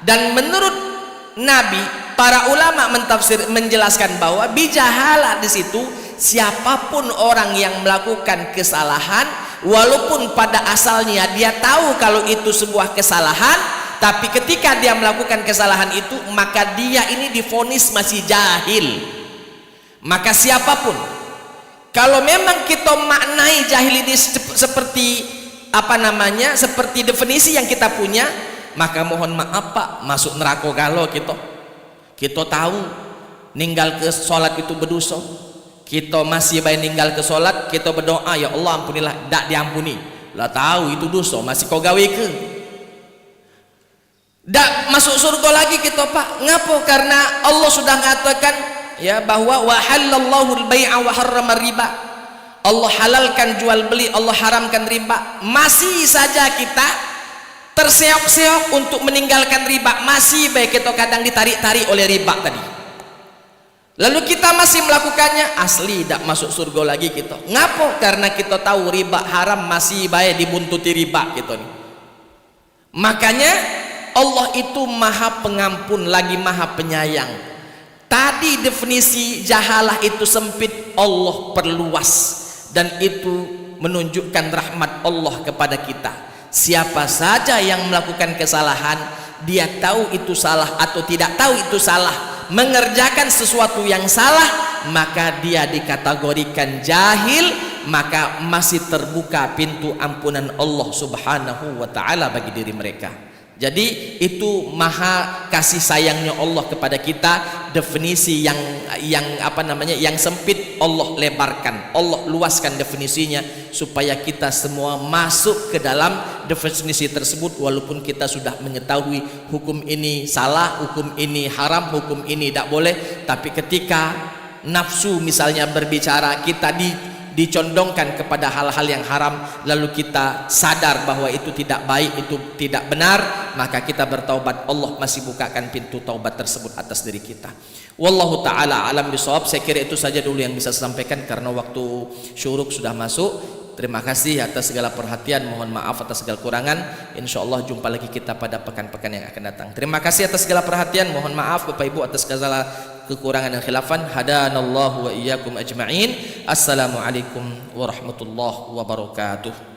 Dan menurut Nabi, para ulama mentafsir menjelaskan bahwa bijahala di situ siapapun orang yang melakukan kesalahan, walaupun pada asalnya dia tahu kalau itu sebuah kesalahan, tapi ketika dia melakukan kesalahan itu, maka dia ini divonis masih jahil. Maka siapapun, kalau memang kita maknai jahil ini seperti seperti definisi yang kita punya, maka mohon maaf Pak, masuk neraka galau kita tahu ninggal ke sholat itu berdosa. Kita masih baik ninggal ke sholat, kita berdoa ya Allah ampunilah, tak diampuni lah, tahu itu dosa masih kau gawe ke. Tak masuk surga lagi kita Pak. Ngapa? Karena Allah sudah mengatakan ya bahwa wa halallahu al-bai'a wa harrama riba. Allah halalkan jual beli, Allah haramkan riba. Masih saja kita terseok-seok untuk meninggalkan riba. Masih baik kita kadang ditarik-tarik oleh riba tadi. Lalu kita masih melakukannya, asli tak masuk surga lagi kita. Ngapa? Karena kita tahu riba haram, masih baik dibuntuti riba gitu nih. Makanya Allah itu maha pengampun lagi maha penyayang. Tadi definisi jahalah itu sempit, Allah perluas, dan itu menunjukkan rahmat Allah kepada kita. Siapa saja yang melakukan kesalahan, dia tahu itu salah atau tidak tahu itu salah, mengerjakan sesuatu yang salah, maka dia dikategorikan jahil, maka masih terbuka pintu ampunan Allah Subhanahu wa taala bagi diri mereka. Jadi itu maha kasih sayangnya Allah kepada kita. Definisi yang sempit Allah lebarkan, Allah luaskan definisinya supaya kita semua masuk ke dalam definisi tersebut, walaupun kita sudah mengetahui hukum ini salah, hukum ini haram, hukum ini tidak boleh. Tapi ketika nafsu misalnya berbicara, kita dicondongkan kepada hal-hal yang haram, lalu kita sadar bahwa itu tidak baik, itu tidak benar, maka kita bertaubat. Allah masih bukakan pintu taubat tersebut atas diri kita. Wallahu ta'ala alam bisawab. Saya kira itu saja dulu yang bisa saya sampaikan karena waktu syuruk sudah masuk. Terima kasih atas segala perhatian, mohon maaf atas segala kurangan. Insyaallah jumpa lagi kita pada pekan-pekan yang akan datang. Terima kasih atas segala perhatian, mohon maaf Bapak Ibu atas segala kekurangan dan khilafan. Hadanallahu wa iyyakum ajma'in. Assalamualaikum warahmatullahi wabarakatuh.